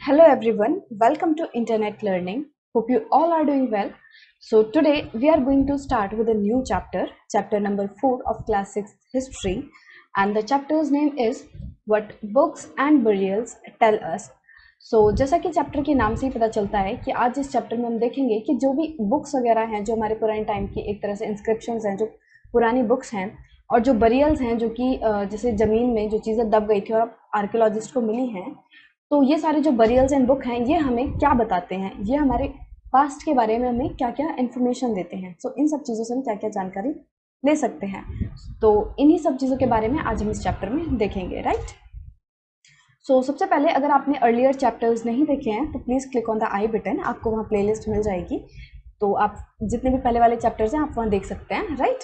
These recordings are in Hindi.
Hello everyone, welcome to Internet Learning. Hope you all are doing well. So today we are going to start with a new chapter number 4 of class 6 history, and the chapter's name is What Books and Burials Tell Us. So जैसा कि चैप्टर के नाम से ही पता चलता है कि आज इस चैप्टर में हम देखेंगे कि जो भी बुक्स वगैरह हैं, जो हमारे पुराने टाइम की एक तरह से इंस्क्रिप्शंस हैं, जो पुरानी बुक्स हैं, और जो बरियल्स हैं, जो कि जैसे ज़मीन में जो चीज़ें दब गई थी और आर्कियोलॉजिस्ट को मिली हैं, तो ये सारे जो बरियल्स एंड बुक हैं ये हमें क्या बताते हैं, ये हमारे पास्ट के बारे में हमें क्या क्या इन्फॉर्मेशन देते हैं। सो इन सब चीज़ों से हम क्या क्या जानकारी ले सकते हैं, तो इन्हीं सब चीज़ों के बारे में आज हम इस चैप्टर में देखेंगे, राइट। सो सबसे पहले अगर आपने अर्लियर चैप्टर्स नहीं देखे हैं तो please click on the I button, आपको वहाँ प्लेलिस्ट मिल जाएगी, तो आप जितने भी पहले वाले चैप्टर्स हैं आप वहाँ देख सकते हैं, right.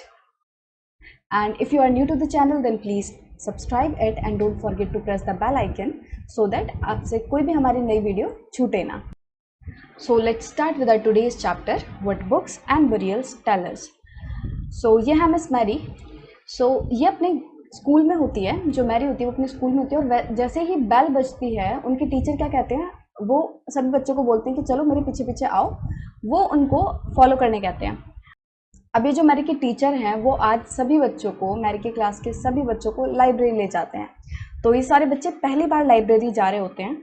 And if you are new to the channel then please subscribe it and don't forget to press the bell icon so that आपसे कोई भी हमारी नई वीडियो छूटे ना। So let's start with our today's chapter, What Books and Burials Tell Us. So ये है मिस मैरी। So ये अपने स्कूल में होती है, जो मैरी होती है वो अपने स्कूल में होती है, और जैसे ही बेल बजती है उनके टीचर क्या कहते हैं, वो सभी बच्चों को बोलते हैं कि चलो मेरे पीछे पीछे आओ, वो उनको फॉलो करने कहते हैं। अभी जो मैरी के टीचर हैं वो आज सभी बच्चों को, मैरी के क्लास के सभी बच्चों को लाइब्रेरी ले जाते हैं। तो ये सारे बच्चे पहली बार लाइब्रेरी जा रहे होते हैं,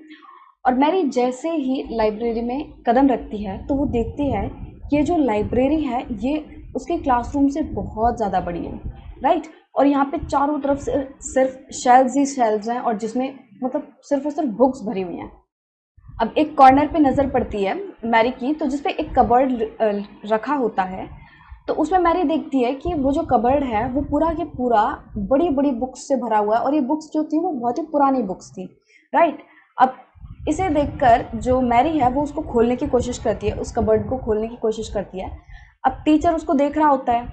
और मैरी जैसे ही लाइब्रेरी में कदम रखती है तो वो देखती है कि ये जो लाइब्रेरी है ये उसके क्लासरूम से बहुत ज़्यादा बड़ी है, राइट। और यहाँ पे चारों तरफ से सिर्फ शेल्व्स ही शेल्व्स हैं, और जिसमें मतलब सिर्फ और सिर्फ बुक्स भरी हुई हैं। अब एक कॉर्नर पे नज़र पड़ती है मैरी की, तो जिसपे एक कबर्ड रखा होता है, तो उसमें मैरी देखती है कि वो जो कबर्ड है वो पूरा के पूरा बड़ी बड़ी बुक्स से भरा हुआ है, और ये बुक्स जो थी वो बहुत ही पुरानी बुक्स थी, राइट। अब इसे देखकर जो मैरी है वो उसको खोलने की कोशिश करती है, उस कबर्ड को खोलने की कोशिश करती है। अब टीचर उसको देख रहा होता है,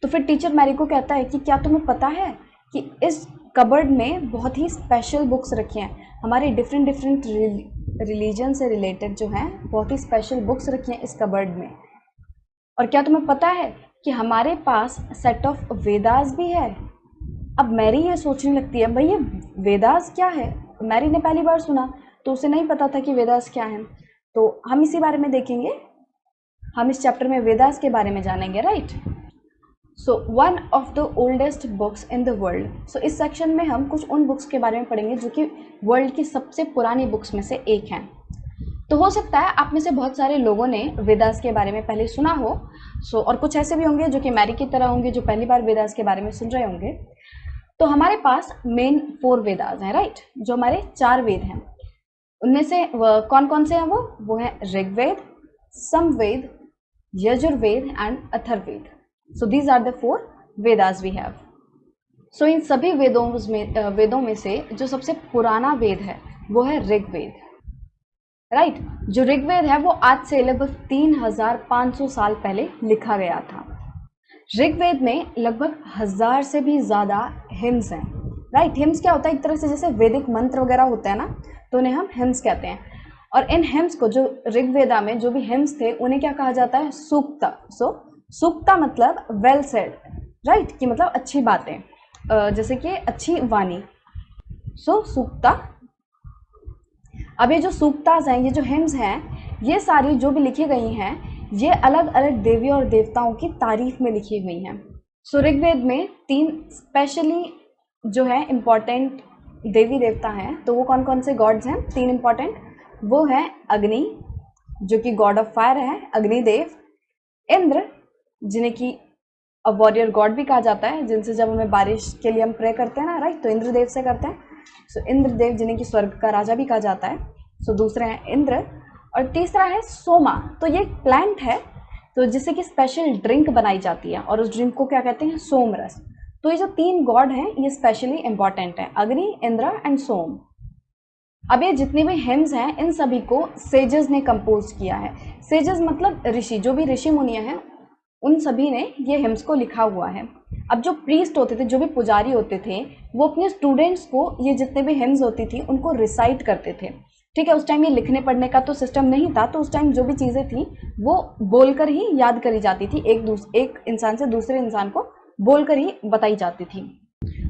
तो फिर टीचर मैरी को कहता है कि क्या तुम्हें पता है कि इस कबर्ड में बहुत ही स्पेशल बुक्स रखी हैं, हमारे डिफरेंट रिलीजन से रिलेटेड जो हैं बहुत ही स्पेशल बुक्स रखी हैं इस कबर्ड में। और क्या तुम्हें पता है कि हमारे पास सेट ऑफ वेदास भी है। अब मैरी ये सोचने लगती है, भाई ये वेदास क्या है, मैरी ने पहली बार सुना, तो उसे नहीं पता था कि वेदास क्या है। तो हम इसी बारे में देखेंगे, हम इस चैप्टर में वेदास के बारे में जानेंगे, right. So one of the oldest books in the world. So इस सेक्शन में हम कुछ उन बुक्स के बारे में पढ़ेंगे जो कि वर्ल्ड की सबसे पुरानी बुक्स में से एक हैं। तो हो सकता है आप में से बहुत सारे लोगों ने वेदास के बारे में पहले सुना हो, और कुछ ऐसे भी होंगे जो कि मैरी की तरह होंगे, जो पहली बार वेदास के बारे में सुन रहे होंगे। तो हमारे पास मेन 4 वेदास हैं, राइट, जो हमारे 4 वेद हैं। उनमें से कौन कौन से हैं वो है Rigveda, Samaveda, Yajurveda and Atharvaveda. So these are the 4 Vedas we have. So इन सभी वेदों में से जो सबसे पुराना वेद है वो है ऋग्वेद, राइट। जो ऋग्वेद है वो आज से लगभग 3500 साल पहले लिखा गया था। ऋग्वेद में लगभग 1000 से भी ज़्यादा हिम्स हैं, राइट। हिम्स क्या होता है, एक तरह से जैसे वैदिक मंत्र वगैरह होता है ना, तो उन्हें हम हिम्स कहते हैं। और इन हिम्स को, जो ऋग्वेदा में जो भी हिम्स थे उन्हें क्या कहा जाता है, सूक्ता। सो सूक्ता मतलब वेल सेड, राइट, कि मतलब अच्छी बातें, जैसे कि अच्छी वाणी। सो सूक्ता। अब ये जो सूक्तास हैं, ये जो हिम्स हैं, ये सारी जो भी लिखी गई हैं ये अलग अलग देवी और देवताओं की तारीफ में लिखी हुई हैं। सो ऋग्वेद में 3 स्पेशली जो है इम्पॉर्टेंट देवी देवता हैं, तो वो कौन कौन से गॉड्स हैं, 3 इम्पॉर्टेंट, वो है अग्नि जो कि गॉड ऑफ फायर है, अग्निदेव, इंद्र जिन्हें कि अ वॉरियर गॉड भी कहा जाता है, जिनसे जब हमें बारिश के लिए हम प्रे करते हैं ना, राइट, तो इंद्रदेव से करते हैं। सो इंद्रदेव जिन्हें कि स्वर्ग का राजा भी कहा जाता है। सो दूसरे हैं इंद्र, और तीसरा है सोमा। तो ये एक प्लांट है, तो जिससे कि स्पेशल ड्रिंक बनाई जाती है, और उस ड्रिंक को क्या कहते हैं, सोमरस। तो ये जो 3 गॉड हैं ये स्पेशली इंपॉर्टेंट है, अग्नि, इंद्र एंड सोम। अब ये जितने भी हिम्स हैं इन सभी को सेजेस ने कंपोज किया है। सेजेस मतलब ऋषि, जो भी ऋषि मुनिया हैं उन सभी ने ये हिम्स को लिखा हुआ है। अब जो प्रीस्ट होते थे, जो भी पुजारी होते थे, वो अपने स्टूडेंट्स को ये जितने भी हिम्स होती थी उनको रिसाइट करते थे, ठीक है। उस टाइम ये लिखने पढ़ने का तो सिस्टम नहीं था, तो उस टाइम जो भी चीज़ें थी वो बोलकर ही याद करी जाती थी, एक इंसान से दूसरे इंसान को बोलकर ही बताई जाती थी।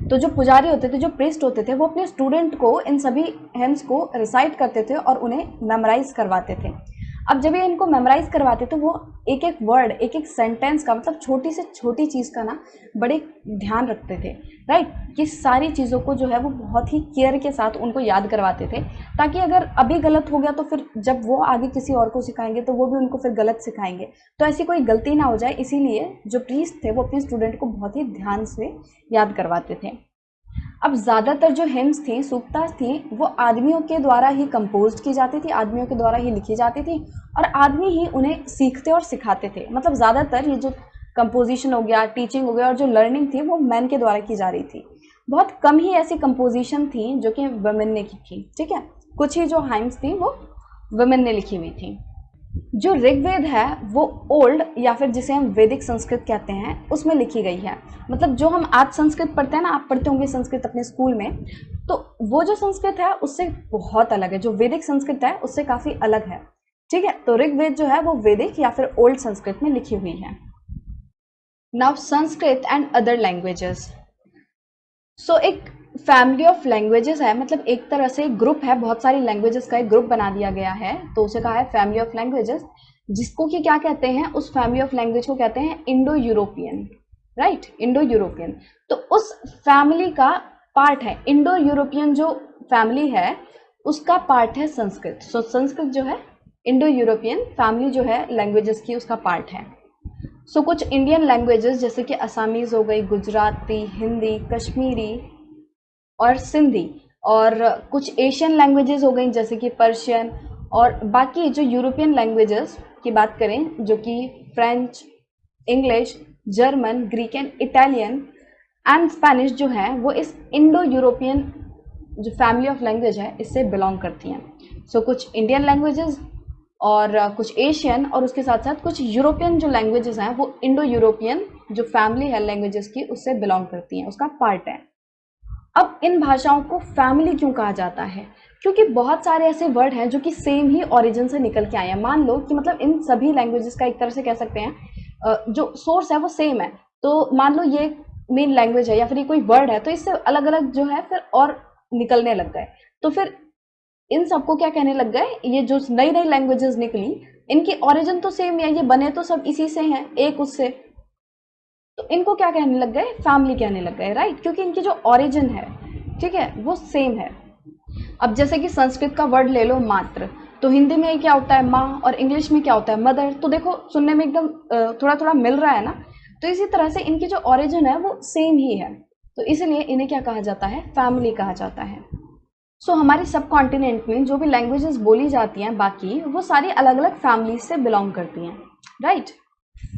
तो जो पुजारी होते थे, जो प्रीस्ट होते थे, वो अपने स्टूडेंट को इन सभी हेम्स को रिसाइट करते थे और उन्हें मेमोराइज करवाते थे। अब जब ये इनको मेमोराइज करवाते तो वो एक एक वर्ड, एक एक सेंटेंस का, मतलब छोटी से छोटी चीज़ का ना बड़े ध्यान रखते थे, राइट। कि सारी चीज़ों को जो है वो बहुत ही केयर के साथ उनको याद करवाते थे, ताकि अगर अभी गलत हो गया तो फिर जब वो आगे किसी और को सिखाएंगे तो वो भी उनको फिर गलत सिखाएंगे, तो ऐसी कोई गलती ना हो जाए, इसीलिए जो प्रीस्ट थे वो अपने स्टूडेंट को बहुत ही ध्यान से याद करवाते थे। अब ज़्यादातर जो हिम्स थी, सूक्तास थी, वो आदमियों के द्वारा ही कंपोज की जाती थी, आदमियों के द्वारा ही लिखी जाती थी और आदमी ही उन्हें सीखते और सिखाते थे। मतलब ज़्यादातर ये जो कंपोजिशन हो गया, टीचिंग हो गया और जो लर्निंग थी वो मैन के द्वारा की जा रही थी। बहुत कम ही ऐसी कंपोजिशन थी जो कि वुमेन ने की थी, ठीक है। कुछ ही जो हाइम्स थी वो वुमेन ने लिखी हुई थी। जो ऋग्वेद है वो ओल्ड या फिर जिसे हम वैदिक संस्कृत कहते हैं उसमें लिखी गई है। मतलब जो हम आज संस्कृत पढ़ते हैं ना, आप पढ़ते होंगे संस्कृत अपने स्कूल में, तो वो जो संस्कृत है उससे बहुत अलग है। जो वैदिक संस्कृत है उससे काफ़ी अलग है, ठीक है। तो ऋग्वेद जो है वो वैदिक या फिर ओल्ड संस्कृत में लिखी हुई है। Now Sanskrit and other languages. So एक फैमिली ऑफ लैंग्वेजेस है, मतलब एक तरह से ग्रुप है, बहुत सारी लैंग्वेजेस का एक ग्रुप बना दिया गया है, तो उसे कहा है फैमिली ऑफ लैंग्वेजेस, जिसको कि क्या कहते हैं, उस फैमिली ऑफ लैंग्वेज को कहते हैं Indo European, right, Indo European. तो उस फैमिली का पार्ट है इंडो यूरोपियन, जो फैमिली है उसका पार्ट है संस्कृत। सो संस्कृत जो है इंडो यूरोपियन फैमिली जो है लैंग्वेजेस की उसका पार्ट है। सो कुछ इंडियन लैंग्वेजेस जैसे कि असामीज हो गई, गुजराती, हिंदी, कश्मीरी और सिंधी, और कुछ एशियन लैंग्वेजेस हो गई जैसे कि पर्शियन, और बाकी जो यूरोपियन लैंग्वेजेस की बात करें जो कि French, English, German, Greek and Italian and Spanish जो है वो इस इंडो यूरोपियन जो फैमिली ऑफ लैंग्वेज है इससे बिलोंग करती हैं। सो कुछ इंडियन लैंग्वेजेस और कुछ एशियन, और उसके साथ साथ कुछ यूरोपियन जो लैंग्वेजेस हैं वो इंडो यूरोपियन जो फैमिली है लैंग्वेजेस की उससे बिलोंग करती हैं, उसका पार्ट है। अब इन भाषाओं को फैमिली क्यों कहा जाता है? क्योंकि बहुत सारे ऐसे वर्ड हैं जो कि सेम ही ओरिजिन से निकल के आए हैं। मान लो कि मतलब इन सभी लैंग्वेजेस का एक तरह से कह सकते हैं जो सोर्स है वो सेम है, तो मान लो ये मेन लैंग्वेज है या फिर ये कोई वर्ड है, तो इससे अलग अलग जो है फिर और निकलने लग गए, तो फिर इन सबको क्या कहने लग गए, ये जो नई नई लैंग्वेजेस निकली इनकी ओरिजिन तो सेम है, ये बने तो सब इसी से हैं, एक उससे, तो इनको क्या कहने लग गए, फैमिली कहने लग गए, राइट, क्योंकि इनकी जो ओरिजिन है, ठीक है, वो सेम है। अब जैसे कि संस्कृत का वर्ड ले लो मात्र, तो हिंदी में क्या होता है माँ, और इंग्लिश में क्या होता है मदर, तो देखो सुनने में एकदम थोड़ा थोड़ा मिल रहा है ना। तो इसी तरह से इनकी जो ओरिजिन है वो सेम ही है, तो इसलिए इन्हें क्या कहा जाता है, फैमिली कहा जाता है। सो हमारे सब कॉन्टिनेंट में जो भी लैंग्वेजेस बोली जाती हैं बाकी, वो सारी अलग अलग फैमिली से बिलोंग करती हैं, राइट।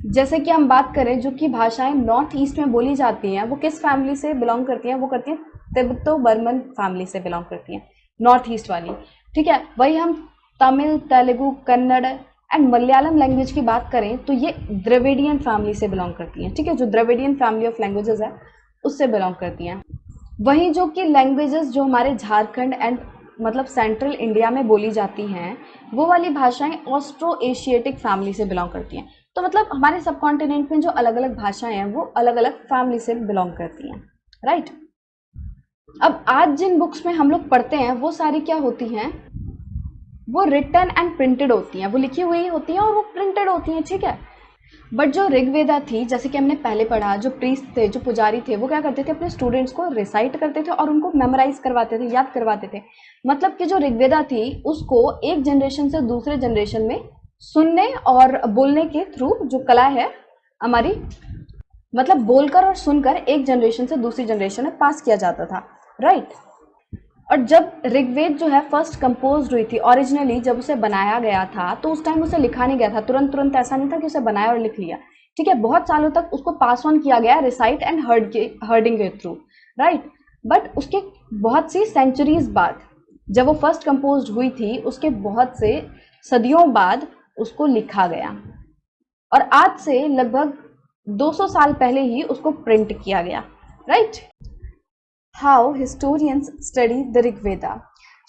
जैसे कि हम बात करें जो कि भाषाएं नॉर्थ ईस्ट में बोली जाती हैं वो किस फैमिली से बिलोंग करती हैं, वो करती हैं तिब्बतो बर्मन फैमिली से बिलोंग करती हैं, नॉर्थ ईस्ट वाली, ठीक है। वही हम तमिल, तेलुगु, कन्नड़ एंड मलयालम लैंग्वेज की बात करें तो ये द्रविडियन फैमिली से बिलोंग करती हैं, ठीक है, जो द्रविडियन फैमिली ऑफ लैंग्वेजेस है उससे बिलोंग करती हैं। वहीं जो कि लैंग्वेजेस जो हमारे झारखंड एंड मतलब सेंट्रल इंडिया में बोली जाती हैं वो वाली भाषाएं ऑस्ट्रो एशियाटिक फैमिली से बिलोंग करती हैं। तो मतलब हमारे सब कॉन्टिनेंट में जो अलग अलग भाषाएं हैं वो अलग अलग फैमिली से बिलोंग करती हैं, राइट। अब आज जिन बुक्स में हम लोग पढ़ते हैं वो सारी क्या होती हैं, वो रिटन एंड प्रिंटेड होती हैं, वो लिखी हुई होती हैं और वो प्रिंटेड होती हैं, ठीक है। बट जो ऋग्वेदा थी, जैसे कि हमने पहले पढ़ा, जो प्रीस्ट थे, जो पुजारी थे, वो क्या करते थे, अपने स्टूडेंट्स को रिसाइट करते थे और उनको मेमोराइज करवाते थे, याद करवाते थे। मतलब कि जो ऋग्वेदा थी उसको एक जनरेशन से दूसरे जनरेशन में सुनने और बोलने के थ्रू जो कला है हमारी, मतलब बोलकर और सुनकर एक जनरेशन से दूसरी जनरेशन में पास किया जाता था, राइट। और जब ऋग्वेद जो है फर्स्ट कंपोज हुई थी ओरिजिनली, जब उसे बनाया गया था तो उस टाइम उसे लिखा नहीं गया था तुरंत तुरंत, ऐसा नहीं था कि उसे बनाया और लिख लिया, ठीक है। बहुत सालों तक उसको पास ऑन किया गया रिसाइट एंड हर्डिंग के थ्रू, राइट। बट उसके बहुत सी सेंचुरीज बाद जब वो फर्स्ट कंपोज हुई थी उसके बहुत से सदियों बाद उसको लिखा गया, और आज से लगभग 200 साल पहले ही उसको प्रिंट किया गया, right. How historians study the Rigveda.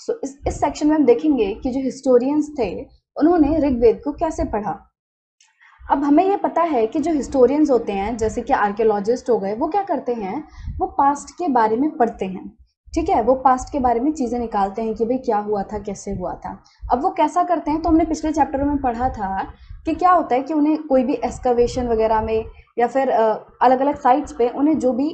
So इस सेक्शन में हम देखेंगे कि जो हिस्टोरियंस थे उन्होंने ऋग्वेद को कैसे पढ़ा। अब हमें ये पता है कि जो हिस्टोरियंस होते हैं जैसे कि आर्कियोलॉजिस्ट हो गए, वो क्या करते हैं, वो पास्ट के बारे में पढ़ते हैं, ठीक है, वो पास्ट के बारे में चीज़ें निकालते हैं कि भाई क्या हुआ था, कैसे हुआ था। अब वो कैसा करते हैं, तो हमने पिछले चैप्टर में पढ़ा था कि क्या होता है कि उन्हें कोई भी एक्सकवेशन वगैरह में या फिर अलग अलग साइट्स पे उन्हें जो भी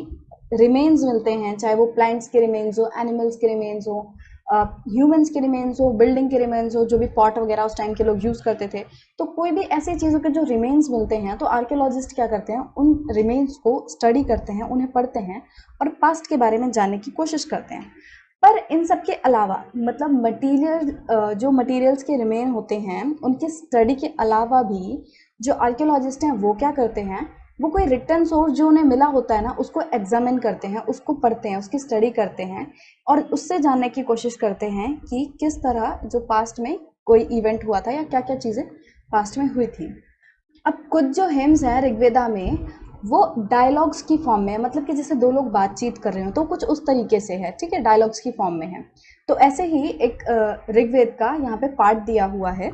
रिमेन्स मिलते हैं, चाहे वो प्लांट्स के रिमेन्स हो, एनिमल्स के रिमेन्स हो, ह्यूमंस के रिमेन्स हो, बिल्डिंग के रिमेन्स हो, जो भी पॉट वगैरह उस टाइम के लोग यूज़ करते थे, तो कोई भी ऐसी चीज़ों के जो रिमेन्स मिलते हैं, तो आर्कियोलॉजिस्ट क्या करते हैं, उन रिमेन्स को स्टडी करते हैं, उन्हें पढ़ते हैं और पास्ट के बारे में जानने की कोशिश करते हैं। पर इन सब के अलावा मतलब जो मटेरियल्स के रिमेन होते हैं, उनके स्टडी के अलावा भी जो आर्कियोलॉजिस्ट हैं वो क्या करते हैं, वो कोई रिटर्न सोर्स जो उन्हें मिला होता है ना, उसको एग्जामिन करते हैं, उसको पढ़ते हैं, उसकी स्टडी करते हैं और उससे जानने की कोशिश करते हैं कि किस तरह जो पास्ट में कोई इवेंट हुआ था या क्या क्या चीज़ें पास्ट में हुई थी। अब कुछ जो हिम्स हैं ऋग्वेदा में, वो डायलॉग्स की फॉर्म में है, मतलब कि जैसे दो लोग बातचीत कर रहे हो तो कुछ उस तरीके से है, ठीक है, डायलॉग्स की फॉर्म में है। तो ऐसे ही एक ऋग्वेद का यहाँ पे पार्ट दिया हुआ है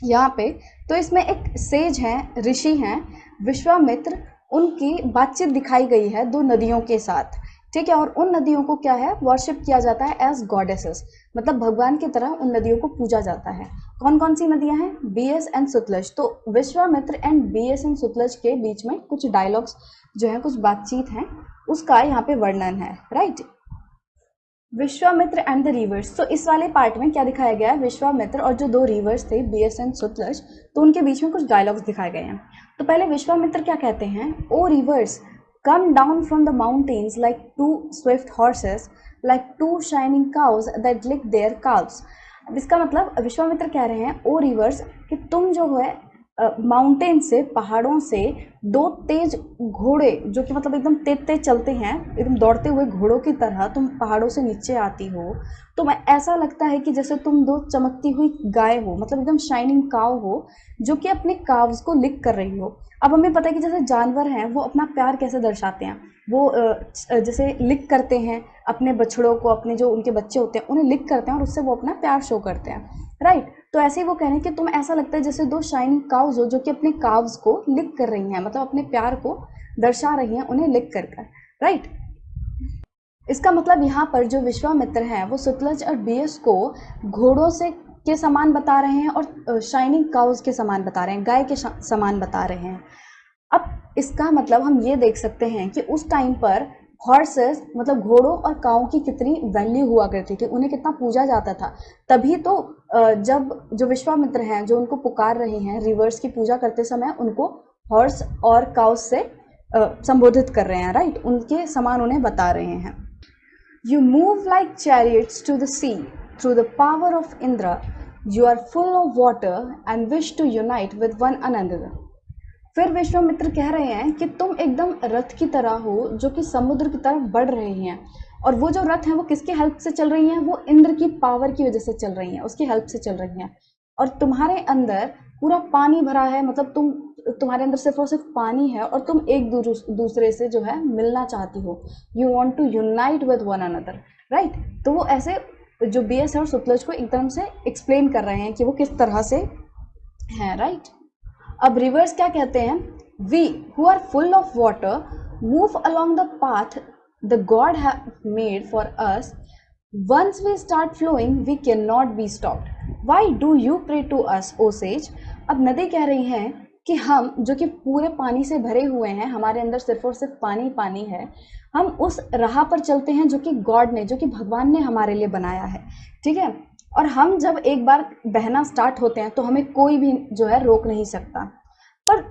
यहाँ पे, तो इसमें एक सेज हैं, ऋषि हैं, विश्वामित्र, उनकी बातचीत दिखाई गई है दो नदियों के साथ, ठीक है, और उन नदियों को क्या है, वर्शिप किया जाता है एज गॉडेसेस, मतलब भगवान की तरह उन नदियों को पूजा जाता है। कौन कौन सी नदियां हैं, बीएस एंड सतलज। तो विश्वामित्र एंड बीएस एंड सतलज के बीच में कुछ डायलॉग्स जो है, कुछ बातचीत है, उसका यहाँ पे वर्णन है, right. Vishwamitra and the reverse, तो इस वाले पार्ट में क्या दिखाया गया है, विश्वामित्र और जो दो रिवर्स थे बीएस एंड सतलज, तो उनके बीच में कुछ डायलॉग्स दिखाए गए हैं। तो पहले विश्वामित्र क्या कहते हैं, oh rivers come down from the mountains like two swift horses, like two shining cows that lick their calves. अब इसका मतलब विश्वामित्र कह रहे हैं, ओ रिवर्स, कि तुम जो है माउंटेन से, पहाड़ों से दो तेज घोड़े जो कि मतलब एकदम तेज तेज चलते हैं, एकदम दौड़ते हुए घोड़ों की तरह तुम पहाड़ों से नीचे आती हो, तो मैं ऐसा लगता है कि जैसे तुम दो चमकती हुई गाय हो, मतलब एकदम शाइनिंग काव हो, जो कि अपने काव्स को लिक कर रही हो। अब हमें पता है कि जैसे जानवर हैं वो अपना प्यार कैसे दर्शाते हैं, वो जैसे लिक करते हैं अपने बछड़ों को, अपने जो उनके बच्चे होते हैं उन्हें लिक करते हैं और उससे वो अपना प्यार शो करते हैं, राइट। तो ऐसे ही वो कह रहे हैं कि तुम ऐसा लगता है जैसे दो शाइनिंग काव्स हो जो कि अपने काव्स को लिक कर रही हैं, मतलब अपने प्यार को दर्शा रही हैं उन्हें लिक कर कर, राइट। इसका मतलब यहाँ पर जो विश्वामित्र हैं वो सतलज और बीएस को घोड़ों से के समान बता रहे हैं और शाइनिंग काउज के समान बता रहे हैं, गाय के समान बता रहे हैं। अब इसका मतलब हम ये देख सकते हैं कि उस टाइम पर हॉर्सेस मतलब घोड़ों और काऊ की कितनी वैल्यू हुआ करती थी, उन्हें कितना पूजा जाता था। तभी तो जब जो विश्वामित्र हैं जो उनको पुकार रहे हैं, रिवर्स की पूजा करते समय उनको हॉर्स और काउस से संबोधित कर रहे हैं, राइट, उनके समान उन्हें बता रहे हैं। You move like chariots to the sea through the power of Indra. You are full of water and wish to unite with one another. फिर विश्वामित्र कह रहे हैं कि तुम एकदम रथ की तरह हो जो कि समुद्र की तरफ बढ़ रहे हैं, और वो जो रथ हैं वो किसकी हेल्प से चल रही हैं, वो इंद्र की पावर की वजह से चल रही हैं, उसकी हेल्प से चल रही हैं। और तुम्हारे अंदर पूरा पानी भरा है, मतलब तुम्हारे अंदर सिर्फ और सिर्फ पानी है और तुम एक दूसरे से जो है मिलना चाहती हो। You want to unite with one another, right. तो वो ऐसे जो बीएस और सतलज को एकदम से एक्सप्लेन कर रहे हैं कि वो किस तरह से हैं, राइट। अब रिवर्स क्या कहते हैं, we who are full of water move along the path the god have made for us, once we start flowing we can not be stopped, why do you pray to us O sage. अब नदी कह रही हैं कि हम जो कि पूरे पानी से भरे हुए हैं, हमारे अंदर सिर्फ और सिर्फ पानी पानी है, हम उस राह पर चलते हैं जो कि गॉड ने, जो कि भगवान ने हमारे लिए बनाया है, ठीक है। और हम जब एक बार बहना स्टार्ट होते हैं तो हमें कोई भी जो है रोक नहीं सकता। पर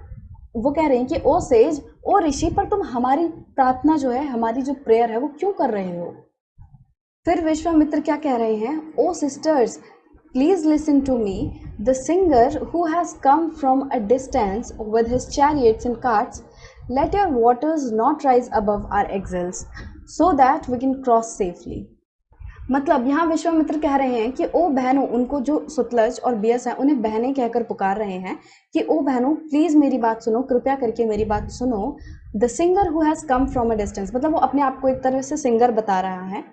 वो कह रहे हैं कि ओ सेज, ओ ऋषि, पर तुम हमारी प्रार्थना जो है, हमारी जो प्रेयर है वो क्यों कर रहे हो। फिर विश्वामित्र क्या कह रहे हैं, oh sisters please listen to me, the singer who has come from a distance with his chariots and carts, let your waters not rise above our axles so that we can cross safely. मतलब यहाँ विश्वामित्र कह रहे हैं कि ओ बहनों, उनको जो सतलज और बीएस है उन्हें बहनें कहकर पुकार रहे हैं कि ओ बहनों प्लीज मेरी बात सुनो, कृपया करके मेरी बात सुनो। The singer who has come from a distance, मतलब वो अपने आप को एक तरह से सिंगर बता रहा है,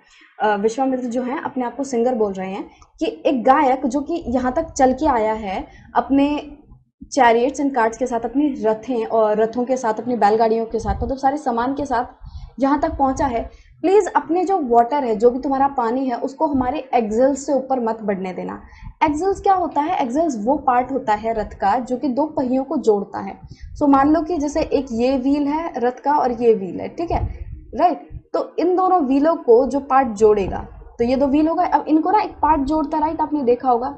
विश्वामित्र जो है अपने आप को सिंगर बोल रहे हैं कि एक गायक जो कि यहाँ तक चल के आया है अपने चैरियट्स एंड कार्ट्स के साथ, अपनी रथें और रथों के साथ, अपनी बैलगाड़ियों के साथ, मतलब सारे सामान के साथ यहाँ तक पहुंचा है, प्लीज अपने जो वाटर है, जो भी तुम्हारा पानी है, उसको हमारे एक्सल्स से ऊपर मत बढ़ने देना। एक्सल्स क्या होता है? एक्सल्स वो पार्ट होता है रथ का जो कि दो पहियों को जोड़ता है। सो मान लो कि जैसे एक ये व्हील है रथ का और ये व्हील है, ठीक है, राइट। तो इन दोनों व्हीलों को जो पार्ट जोड़ेगा, तो ये दो व्हील होगा, अब इनको ना एक पार्ट जोड़ता, राइट, आपने देखा होगा,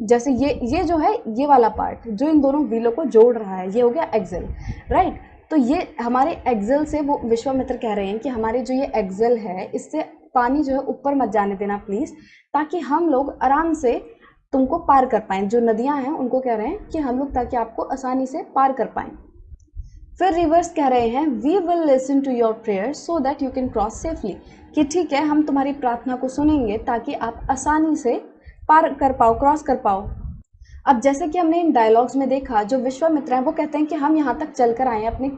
जैसे ये जो है, ये वाला पार्ट जो इन दोनों व्हीलों को जोड़ रहा है, ये हो गया एक्सेल, राइट। तो ये हमारे एक्सेल से, वो विश्वामित्र कह रहे हैं कि हमारे जो ये एक्सेल है, इससे पानी जो है ऊपर मत जाने देना प्लीज, ताकि हम लोग आराम से तुमको पार कर पाएं। जो नदियां हैं उनको कह रहे हैं कि हम लोग, ताकि आपको आसानी से पार कर पाएं। फिर रिवर्स कह रहे हैं, we will listen to your prayer so that you can cross safely, कि ठीक है, हम तुम्हारी प्रार्थना को सुनेंगे ताकि आप आसानी से पार कर पाओ, क्रॉस कर पाओ। अब जैसे कि हमने इन डायलॉग्स में देखा, जो विश्वामित्र हैं वो कहते हैं कि हम यहाँ तक चलकर आए हैं अपने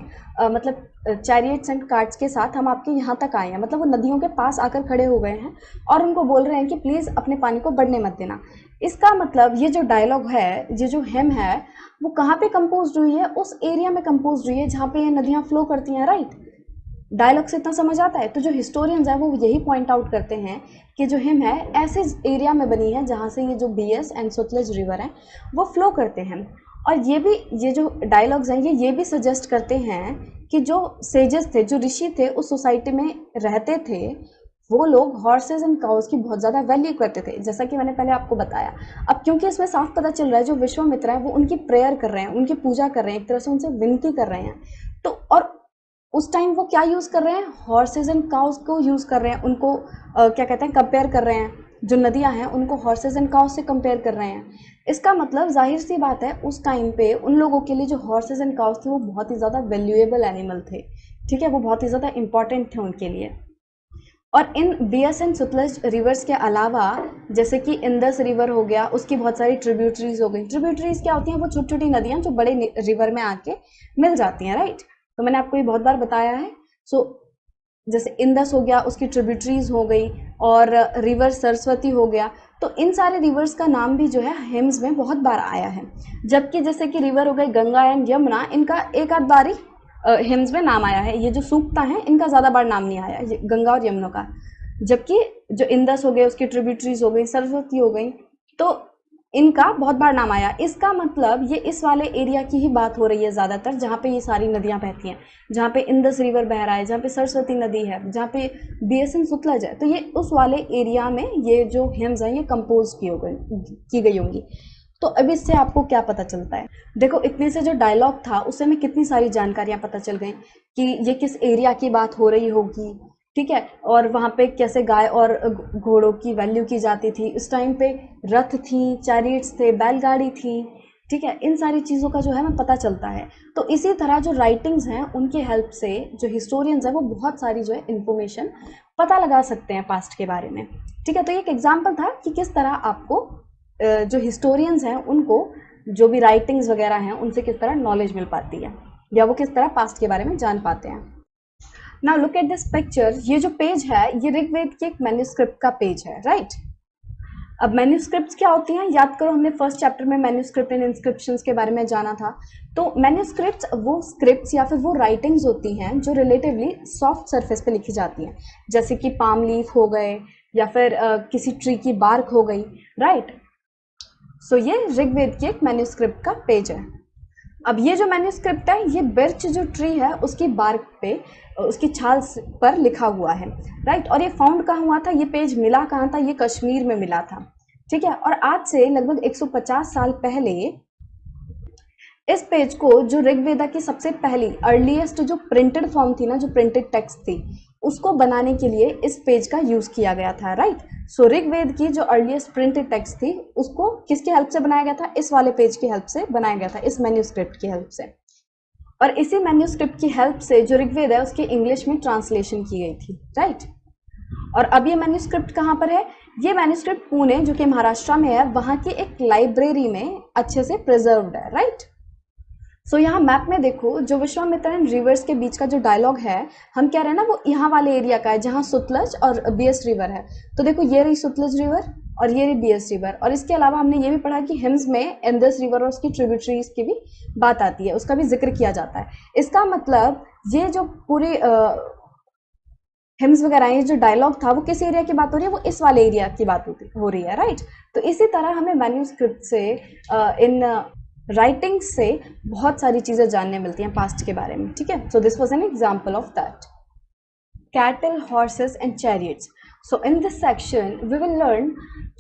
मतलब चैरियट्स एंड कार्ट्स के साथ, हम आपके यहाँ तक आए हैं, मतलब वो नदियों के पास आकर खड़े हो गए हैं और उनको बोल रहे हैं कि प्लीज़ अपने पानी को बढ़ने मत देना। इसका मतलब ये जो डायलॉग है, ये जो हिम है, वो कहाँ पे कंपोज हुई है? उस एरिया में कंपोज हुई है जहाँ पे ये नदियाँ फ्लो करती हैं, राइट। डायलॉग से इतना समझ आता है। तो जो हिस्टोरियंस हैं वो यही पॉइंट आउट करते हैं कि जो हिम है ऐसे एरिया में बनी है जहाँ से ये जो बियास एंड सतलज रिवर है वो फ्लो करते हैं। और ये जो डायलॉग्स हैं ये भी सजेस्ट करते हैं कि जो सेजेस थे, जो ऋषि थे, उस सोसाइटी में रहते थे, वो लोग हॉर्सेज एंड काउज की बहुत ज़्यादा वैल्यू करते थे, जैसा कि मैंने पहले आपको बताया। अब क्योंकि इसमें साफ पता चल रहा है जो विश्वामित्र है वो उनकी प्रेयर कर रहे हैं, उनकी पूजा कर रहे हैं, एक तरह से उनसे विनती कर रहे हैं। तो और उस टाइम वो क्या यूज़ कर रहे हैं? हॉर्सेज एंड काउज को यूज़ कर रहे हैं, उनको क्या कहते हैं, कंपेयर कर रहे हैं। जो नदियां हैं उनको हॉर्सेज एंड काउज से कंपेयर कर रहे हैं। इसका मतलब जाहिर सी बात है, उस टाइम पे उन लोगों के लिए जो हॉर्सेज एंड काउज थे वो बहुत ही ज़्यादा वैल्यूएबल एनिमल थे, ठीक है, वो बहुत ही ज़्यादा इंपॉर्टेंट थे उनके लिए। और इन बियास एंड सतलज रिवर्स के अलावा, जैसे कि इंदस रिवर हो गया, उसकी बहुत सारी ट्रिब्यूटरीज हो गई। ट्रिब्यूटरीज क्या होती हैं? वो छोटी छोटी नदियां जो बड़े रिवर में आके मिल जाती हैं, राइट। तो मैंने आपको ये बहुत बार बताया है। सो जैसे इंदस हो गया, उसकी ट्रिब्यूटरीज हो गई, और रिवर सरस्वती हो गया। तो इन सारे रिवर्स का नाम भी जो है हिम्स में बहुत बार आया है। जबकि जैसे कि रिवर हो गई गंगा एंड यमुना, इनका एक आध बार ही हिम्स में नाम आया है। ये जो सूक्ता है इनका ज़्यादा बार नाम नहीं आया, गंगा और यमुना का। जबकि जो इंदस हो गए, उसकी ट्रिब्यूटरीज हो गई, सरस्वती हो गई, तो इनका बहुत बार नाम आया। इसका मतलब ये इस वाले एरिया की ही बात हो रही है ज़्यादातर, जहाँ पे ये सारी नदियाँ बहती हैं, जहाँ पे इंदस रिवर बह रहा है, जहाँ पे सरस्वती नदी है, जहाँ पे बेसिन सतलज है। तो ये उस वाले एरिया में ये जो हिम्स हैं ये कंपोज की गई होंगी। तो अब इससे आपको क्या पता चलता है? देखो, इतने से जो डायलॉग था उससे हमें कितनी सारी जानकारियां पता चल गई कि ये किस एरिया की बात हो रही होगी, ठीक है, और वहाँ पे कैसे गाय और घोड़ों की वैल्यू की जाती थी। इस टाइम पे रथ थी, चैरियट्स थे, बैलगाड़ी थी, ठीक है, इन सारी चीज़ों का जो है हमें पता चलता है। तो इसी तरह जो राइटिंग्स हैं उनकी हेल्प से जो हिस्टोरियंस हैं वो बहुत सारी जो है इन्फॉर्मेशन पता लगा सकते हैं पास्ट के बारे में, ठीक है। तो ये एक एग्जाम्पल था कि किस तरह आपको जो हिस्टोरियंस हैं उनको जो भी राइटिंग्स वगैरह हैं उनसे किस तरह नॉलेज मिल पाती है, या वो किस तरह पास्ट के बारे में जान पाते हैं। Now look at this picture. ये जो पेज है ये ऋग्वेद के एक मैन्यूस्क्रिप्ट का पेज है, राइट। अब मैन्यूस्क्रिप्ट्स क्या होती हैं? याद करो, हमने फर्स्ट चैप्टर में मैन्यूस्क्रिप्ट एंड इंस्क्रिप्शंस के बारे में जाना था। तो मैन्यूस्क्रिप्ट्स वो स्क्रिप्ट्स या फिर वो राइटिंग्स होती हैं जो रिलेटिवली सॉफ्ट सरफेस पे लिखी जाती हैं, जैसे कि पाम लीफ हो गए, या फिर किसी ट्री की बार्क हो गई, राइट। सो ये ऋग्वेद की एक मैन्यूस्क्रिप्ट का पेज है। अब ये जो मैन्यूस्क्रिप्ट है ये बिर्च जो ट्री है उसकी बार्क पे, उसकी छाल पर लिखा हुआ है, राइट। और ये फाउंड कहाँ हुआ था? ये पेज मिला कहाँ था? ये कश्मीर में मिला था, ठीक है। और आज से लगभग 150 साल पहले इस पेज को, जो ऋग्वेदा की सबसे पहली अर्लीस्ट जो प्रिंटेड फॉर्म थी ना, जो प्रिंटेड टेक्स्ट थी, उसको बनाने के लिए इस पेज का यूज किया गया था, राइट। सो ऋग्वेद की जो अर्लीस्ट प्रिंटेड टेक्स्ट थी उसको किसकी हेल्प से बनाया गया था? इस वाले पेज की हेल्प से बनाया गया था, इस मैन्यूस्क्रिप्ट की हेल्प से। और इसी मैन्यूस्क्रिप्ट की हेल्प से जो ऋग्वेद है उसकी इंग्लिश में ट्रांसलेशन की गई थी, राइट। और अब ये मैन्यूस्क्रिप्ट कहाँ पर है? ये मैन्यूस्क्रिप्ट पुणे, जो कि महाराष्ट्र में है, वहां की एक लाइब्रेरी में अच्छे से प्रिजर्व्ड है, राइट। सो यहाँ मैप में देखो, जो विश्वामित्र एंड रिवर्स के बीच का जो डायलॉग है, हम कह रहे हैं ना वो यहाँ वाले एरिया का है जहाँ सुतलज और बियस रिवर है। तो देखो ये रही सुतलज रिवर और ये रही बियस रिवर, और इसके अलावा हमने ये भी पढ़ा कि हिम्स में इंदस रिवर और उसकी ट्रिब्यूटरीज की भी बात आती है, उसका भी जिक्र किया जाता है। इसका मतलब ये जो पूरी हिम्स वगैरह ये जो डायलॉग था वो किस एरिया की बात हो रही है, वो इस वाले एरिया की बात हो रही है, राइट। तो इसी तरह हमें मैन्यूस्क्रिप्ट से इन राइटिंग से बहुत सारी चीजें जानने मिलती हैं पास्ट के बारे में, ठीक है। So this was an example of that. Cattle, horses and chariots. So in this section we will learn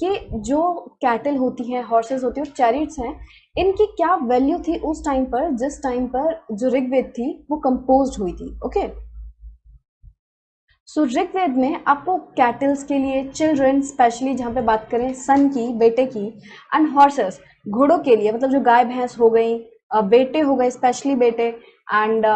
कि जो कैटल होती हैं, हॉर्सेस होती हैं और चैरियट्स हैं, इनकी क्या वैल्यू थी उस टाइम पर, जिस टाइम पर जो ऋग्वेद थी वो कंपोज हुई थी, ओके। सो ऋग्वेद में आपको कैटल्स के लिए, चिल्ड्रन स्पेशली जहाँ पे बात करें सन की, बेटे की, एंड हॉर्सेस घोड़ों के लिए, मतलब जो गाय भैंस हो गई, बेटे हो गए, स्पेशली बेटे, एंड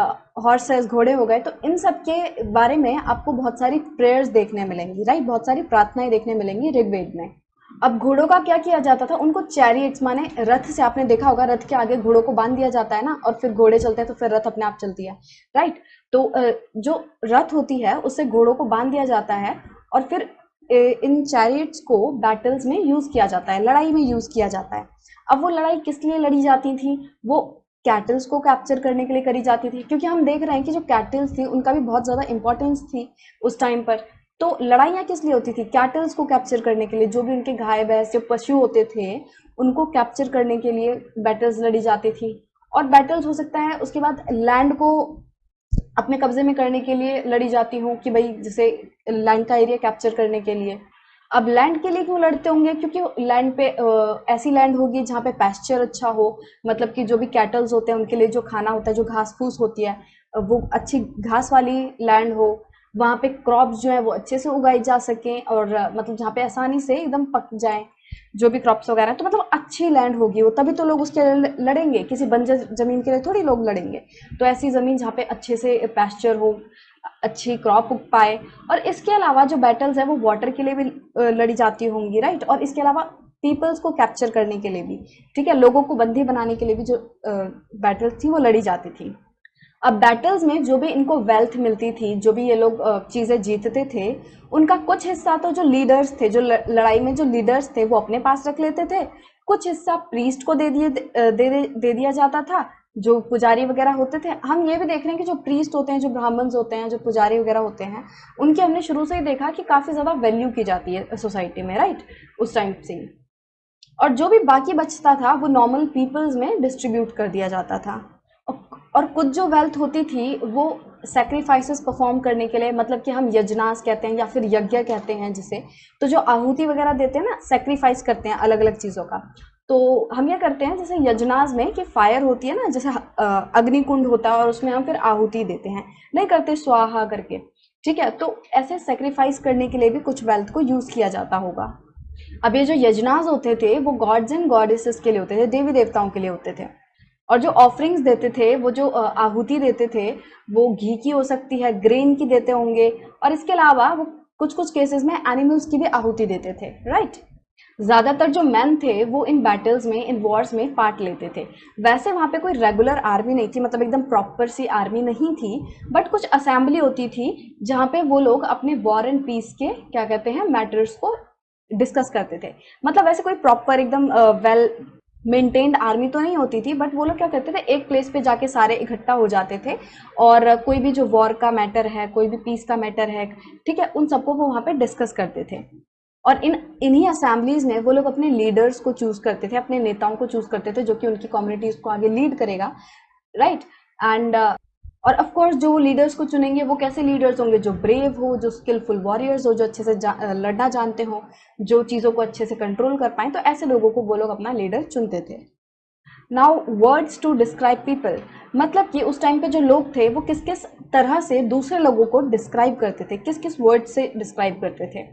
हॉर्सेस घोड़े हो गए, तो इन सब के बारे में आपको बहुत सारी प्रेयर्स देखने मिलेंगी, राइट, बहुत सारी प्रार्थनाएं देखने मिलेंगी ऋग्वेद में। अब घोड़ों का क्या किया जाता था, उनको चैरियट्स माने रथ से, आपने देखा होगा रथ के आगे घोड़ों को बांध दिया जाता है ना, और फिर घोड़े चलते हैं तो फिर रथ अपने आप चलती है, राइट। तो जो रथ होती है उससे घोड़ों को बांध दिया जाता है, और फिर इन चैरियट्स को बैटल्स में यूज किया जाता है, लड़ाई में यूज किया जाता है। अब वो लड़ाई किस लिए लड़ी जाती थी, वो कैटल्स को कैप्चर करने के लिए करी जाती थी, क्योंकि हम देख रहे हैं कि जो कैटल्स थी उनका भी बहुत ज्यादा इंपॉर्टेंस थी उस टाइम पर। तो लड़ाइयाँ किस लिए होती थी, कैटल्स को कैप्चर करने के लिए, जो भी उनके गाय भैंस जो पशु होते थे उनको कैप्चर करने के लिए बैटल्स लड़ी जाती थी। और बैटल्स हो सकता है उसके बाद लैंड को अपने कब्जे में करने के लिए लड़ी जाती हूँ, कि भाई जैसे लैंड का एरिया कैप्चर करने के लिए। अब लैंड के लिए क्यों लड़ते होंगे, क्योंकि लैंड पे ऐसी लैंड होगी जहाँ पे पैस्चर अच्छा हो, मतलब कि जो भी कैटल्स होते हैं उनके लिए जो खाना होता है, जो घास फूस होती है, वो अच्छी घास वाली लैंड हो, वहाँ पे क्रॉप्स जो है वो अच्छे से उगाई जा सकें, और मतलब जहाँ पे आसानी से एकदम पक जाए जो भी क्रॉप्स वगैरह, तो मतलब अच्छी लैंड होगी वो, तभी तो लोग उसके लिए लड़ेंगे, किसी बंजर जमीन के लिए थोड़ी लोग लड़ेंगे। तो ऐसी जमीन जहाँ पे अच्छे से पैस्चर हो, अच्छी क्रॉप उग पाए। और इसके अलावा जो बैटल्स है वो वाटर के लिए भी लड़ी जाती होंगी, राइट, और इसके अलावा पीपल्स को कैप्चर करने के लिए भी, ठीक है, लोगों को बंदी बनाने के लिए भी जो बैटल्स थी वो लड़ी जाती थी। अब बैटल्स में जो भी इनको वेल्थ मिलती थी, जो भी ये लोग चीजें जीतते थे, उनका कुछ हिस्सा तो जो लीडर्स थे, जो लड़ाई में जो लीडर्स थे वो अपने पास रख लेते थे, कुछ हिस्सा प्रीस्ट को दे दिया जाता था, जो पुजारी वगैरह होते थे। हम ये भी देख रहे हैं कि जो प्रीस्ट होते हैं, जो ब्राह्मण्स होते हैं, जो पुजारी वगैरह होते हैं, उनकी हमने शुरू से ही देखा कि काफी ज्यादा वैल्यू की जाती है सोसाइटी में, राइट, उस टाइम से। और जो भी बाकी बचता था वो नॉर्मल पीपल्स में डिस्ट्रीब्यूट कर दिया जाता था। और कुछ जो वेल्थ होती थी वो सेक्रीफाइसेस परफॉर्म करने के लिए, मतलब कि हम यजनास कहते हैं या फिर यज्ञ कहते हैं जिसे, तो जो आहुति वगैरह देते हैं ना, सेक्रीफाइस करते हैं अलग अलग चीज़ों का, तो हम क्या करते हैं जैसे यजनास में कि फायर होती है ना, जैसे अग्निकुंड होता है और उसमें हम फिर आहुति देते हैं, नहीं करते स्वाहा करके, ठीक है। तो ऐसे सेक्रीफाइस करने के लिए भी कुछ वेल्थ को यूज किया जाता होगा। अब ये जो यजनास होते थे वो गॉड्स एंड गॉडेसेस के लिए होते थे, देवी देवताओं के लिए होते थे। और जो ऑफरिंग्स देते थे, वो जो आहुति देते थे, वो घी की हो सकती है, ग्रेन की देते होंगे, और इसके अलावा वो कुछ कुछ केसेस में एनिमल्स की भी आहुति देते थे, राइट। ज्यादातर जो मैन थे वो इन बैटल्स में, इन वॉर्स में पार्ट लेते थे। वैसे वहां पे कोई रेगुलर आर्मी नहीं थी, मतलब एकदम प्रॉपर सी आर्मी नहीं थी, बट कुछ असेंबली होती थी जहाँ पे वो लोग अपने वॉर एंड पीस के क्या कहते हैं मैटर्स को डिस्कस करते थे। मतलब वैसे कोई प्रॉपर एकदम वेल मेंटेन्ड आर्मी तो नहीं होती थी, बट वो लोग क्या करते थे, एक प्लेस पे जाके सारे इकट्ठा हो जाते थे, और कोई भी जो वॉर का मैटर है, कोई भी पीस का मैटर है, ठीक है, उन सबको वो वहाँ पे डिस्कस करते थे। और इन्हीं असेंबलीज में वो लोग अपने लीडर्स को चूज करते थे, अपने नेताओं को चूज करते थे, जो कि उनकी कम्युनिटीज को आगे लीड करेगा, राइट। एंड और ऑफ कोर्स जो लीडर्स को चुनेंगे वो कैसे लीडर्स होंगे, जो ब्रेव हो, जो स्किलफुल वॉरियर्स हो, जो अच्छे से लड़ना जानते हो, जो चीज़ों को अच्छे से कंट्रोल कर पाए, तो ऐसे लोगों को वो लोग अपना लीडर चुनते थे। Now words to describe people, मतलब कि उस टाइम पे जो लोग थे वो किस किस तरह से दूसरे लोगों को डिस्क्राइब करते थे, किस किस वर्ड से डिस्क्राइब करते थे।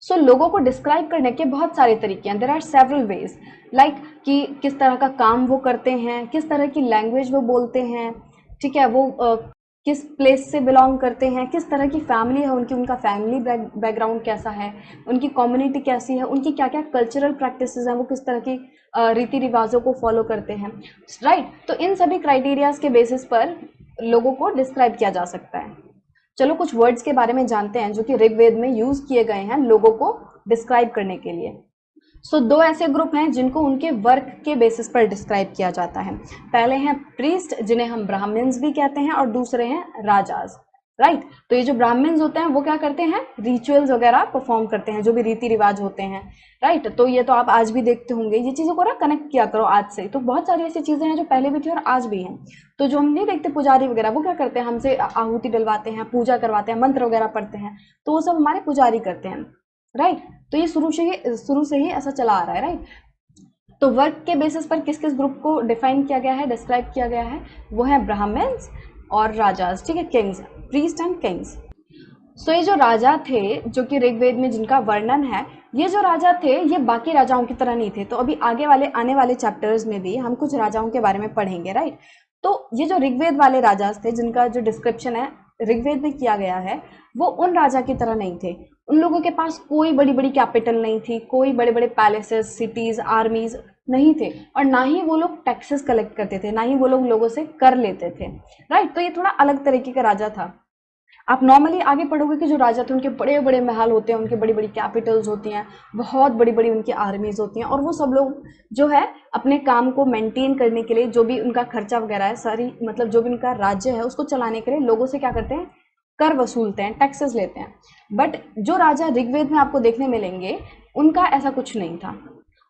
सो लोगों को डिस्क्राइब करने के बहुत सारे तरीके हैं, there are several ways, like कि किस तरह का काम वो करते हैं, किस तरह की लैंग्वेज वो बोलते हैं, ठीक है, वो किस प्लेस से बिलोंग करते हैं, किस तरह की फैमिली है उनकी, उनका फैमिली बैकग्राउंड कैसा है, उनकी कम्युनिटी कैसी है, उनकी क्या क्या कल्चरल प्रैक्टिसेस हैं, वो किस तरह की रीति रिवाजों को फॉलो करते हैं, राइट। तो इन सभी क्राइटेरियाज के बेसिस पर लोगों को डिस्क्राइब किया जा सकता है। चलो कुछ वर्ड्स के बारे में जानते हैं जो कि ऋग्वेद में यूज किए गए हैं लोगों को डिस्क्राइब करने के लिए। दो ऐसे ग्रुप हैं जिनको उनके वर्क के बेसिस पर डिस्क्राइब किया जाता है। पहले हैं प्रीस्ट, जिन्हें हम ब्राह्मण्स भी कहते हैं, और दूसरे हैं राजाज, राइट। तो ये जो ब्राह्मण्स होते हैं वो क्या करते हैं, रिचुअल्स वगैरह परफॉर्म करते हैं, जो भी रीति रिवाज होते हैं, राइट। तो ये तो आप आज भी देखते होंगे, ये चीजों को ना कनेक्ट किया करो आज से। तो बहुत सारी ऐसी चीजें हैं जो पहले भी थी और आज भी हैं। तो जो हम नहीं देखते पुजारी वगैरह, वो क्या करते हैं, हमसे आहुति डलवाते हैं, पूजा करवाते हैं, मंत्र वगैरह पढ़ते हैं, तो वो सब हमारे पुजारी करते हैं, राइट। तो ये शुरू से ही ऐसा चला आ रहा है, राइट। तो वर्क के बेसिस पर किस किस ग्रुप को डिफाइन किया गया है, डिस्क्राइब किया गया है, वो है ब्राह्मण्स और राजास, ठीक है, किंग्स, प्रीस्ट एंड किंग्स। ये जो राजा थे जो कि ऋग्वेद में जिनका वर्णन है, ये जो राजा थे ये बाकी राजाओं की तरह नहीं थे। तो अभी आने वाले चैप्टर्स में भी हम कुछ राजाओं के बारे में पढ़ेंगे, राइट। तो ये जो ऋग्वेद वाले राजा थे जिनका जो डिस्क्रिप्शन है ऋग्वेद में किया गया है, वो उन राजा की तरह नहीं थे। उन लोगों के पास कोई बड़ी बड़ी कैपिटल नहीं थी, कोई बड़े बड़े पैलेसेस, सिटीज, आर्मीज नहीं थे, और ना ही वो लोग टैक्सेस कलेक्ट करते थे, ना ही वो लोग लोगों से कर लेते थे, राइट। तो ये थोड़ा अलग तरीके का राजा था। आप नॉर्मली आगे पढ़ोगे कि जो राजा थे उनके बड़े बड़े महल होते हैं, उनके बड़ी बड़ी कैपिटल्स होती हैं, बहुत बड़ी बड़ी उनकी आर्मीज होती हैं, और वो सब लोग जो है अपने काम को मेंटेन करने के लिए, जो भी उनका खर्चा वगैरह है, सारी मतलब जो भी उनका राज्य है उसको चलाने के लिए लोगों से क्या करते हैं, कर वसूलते हैं, टैक्सेस लेते हैं। बट जो राजा ऋग्वेद में आपको देखने मिलेंगे उनका ऐसा कुछ नहीं था,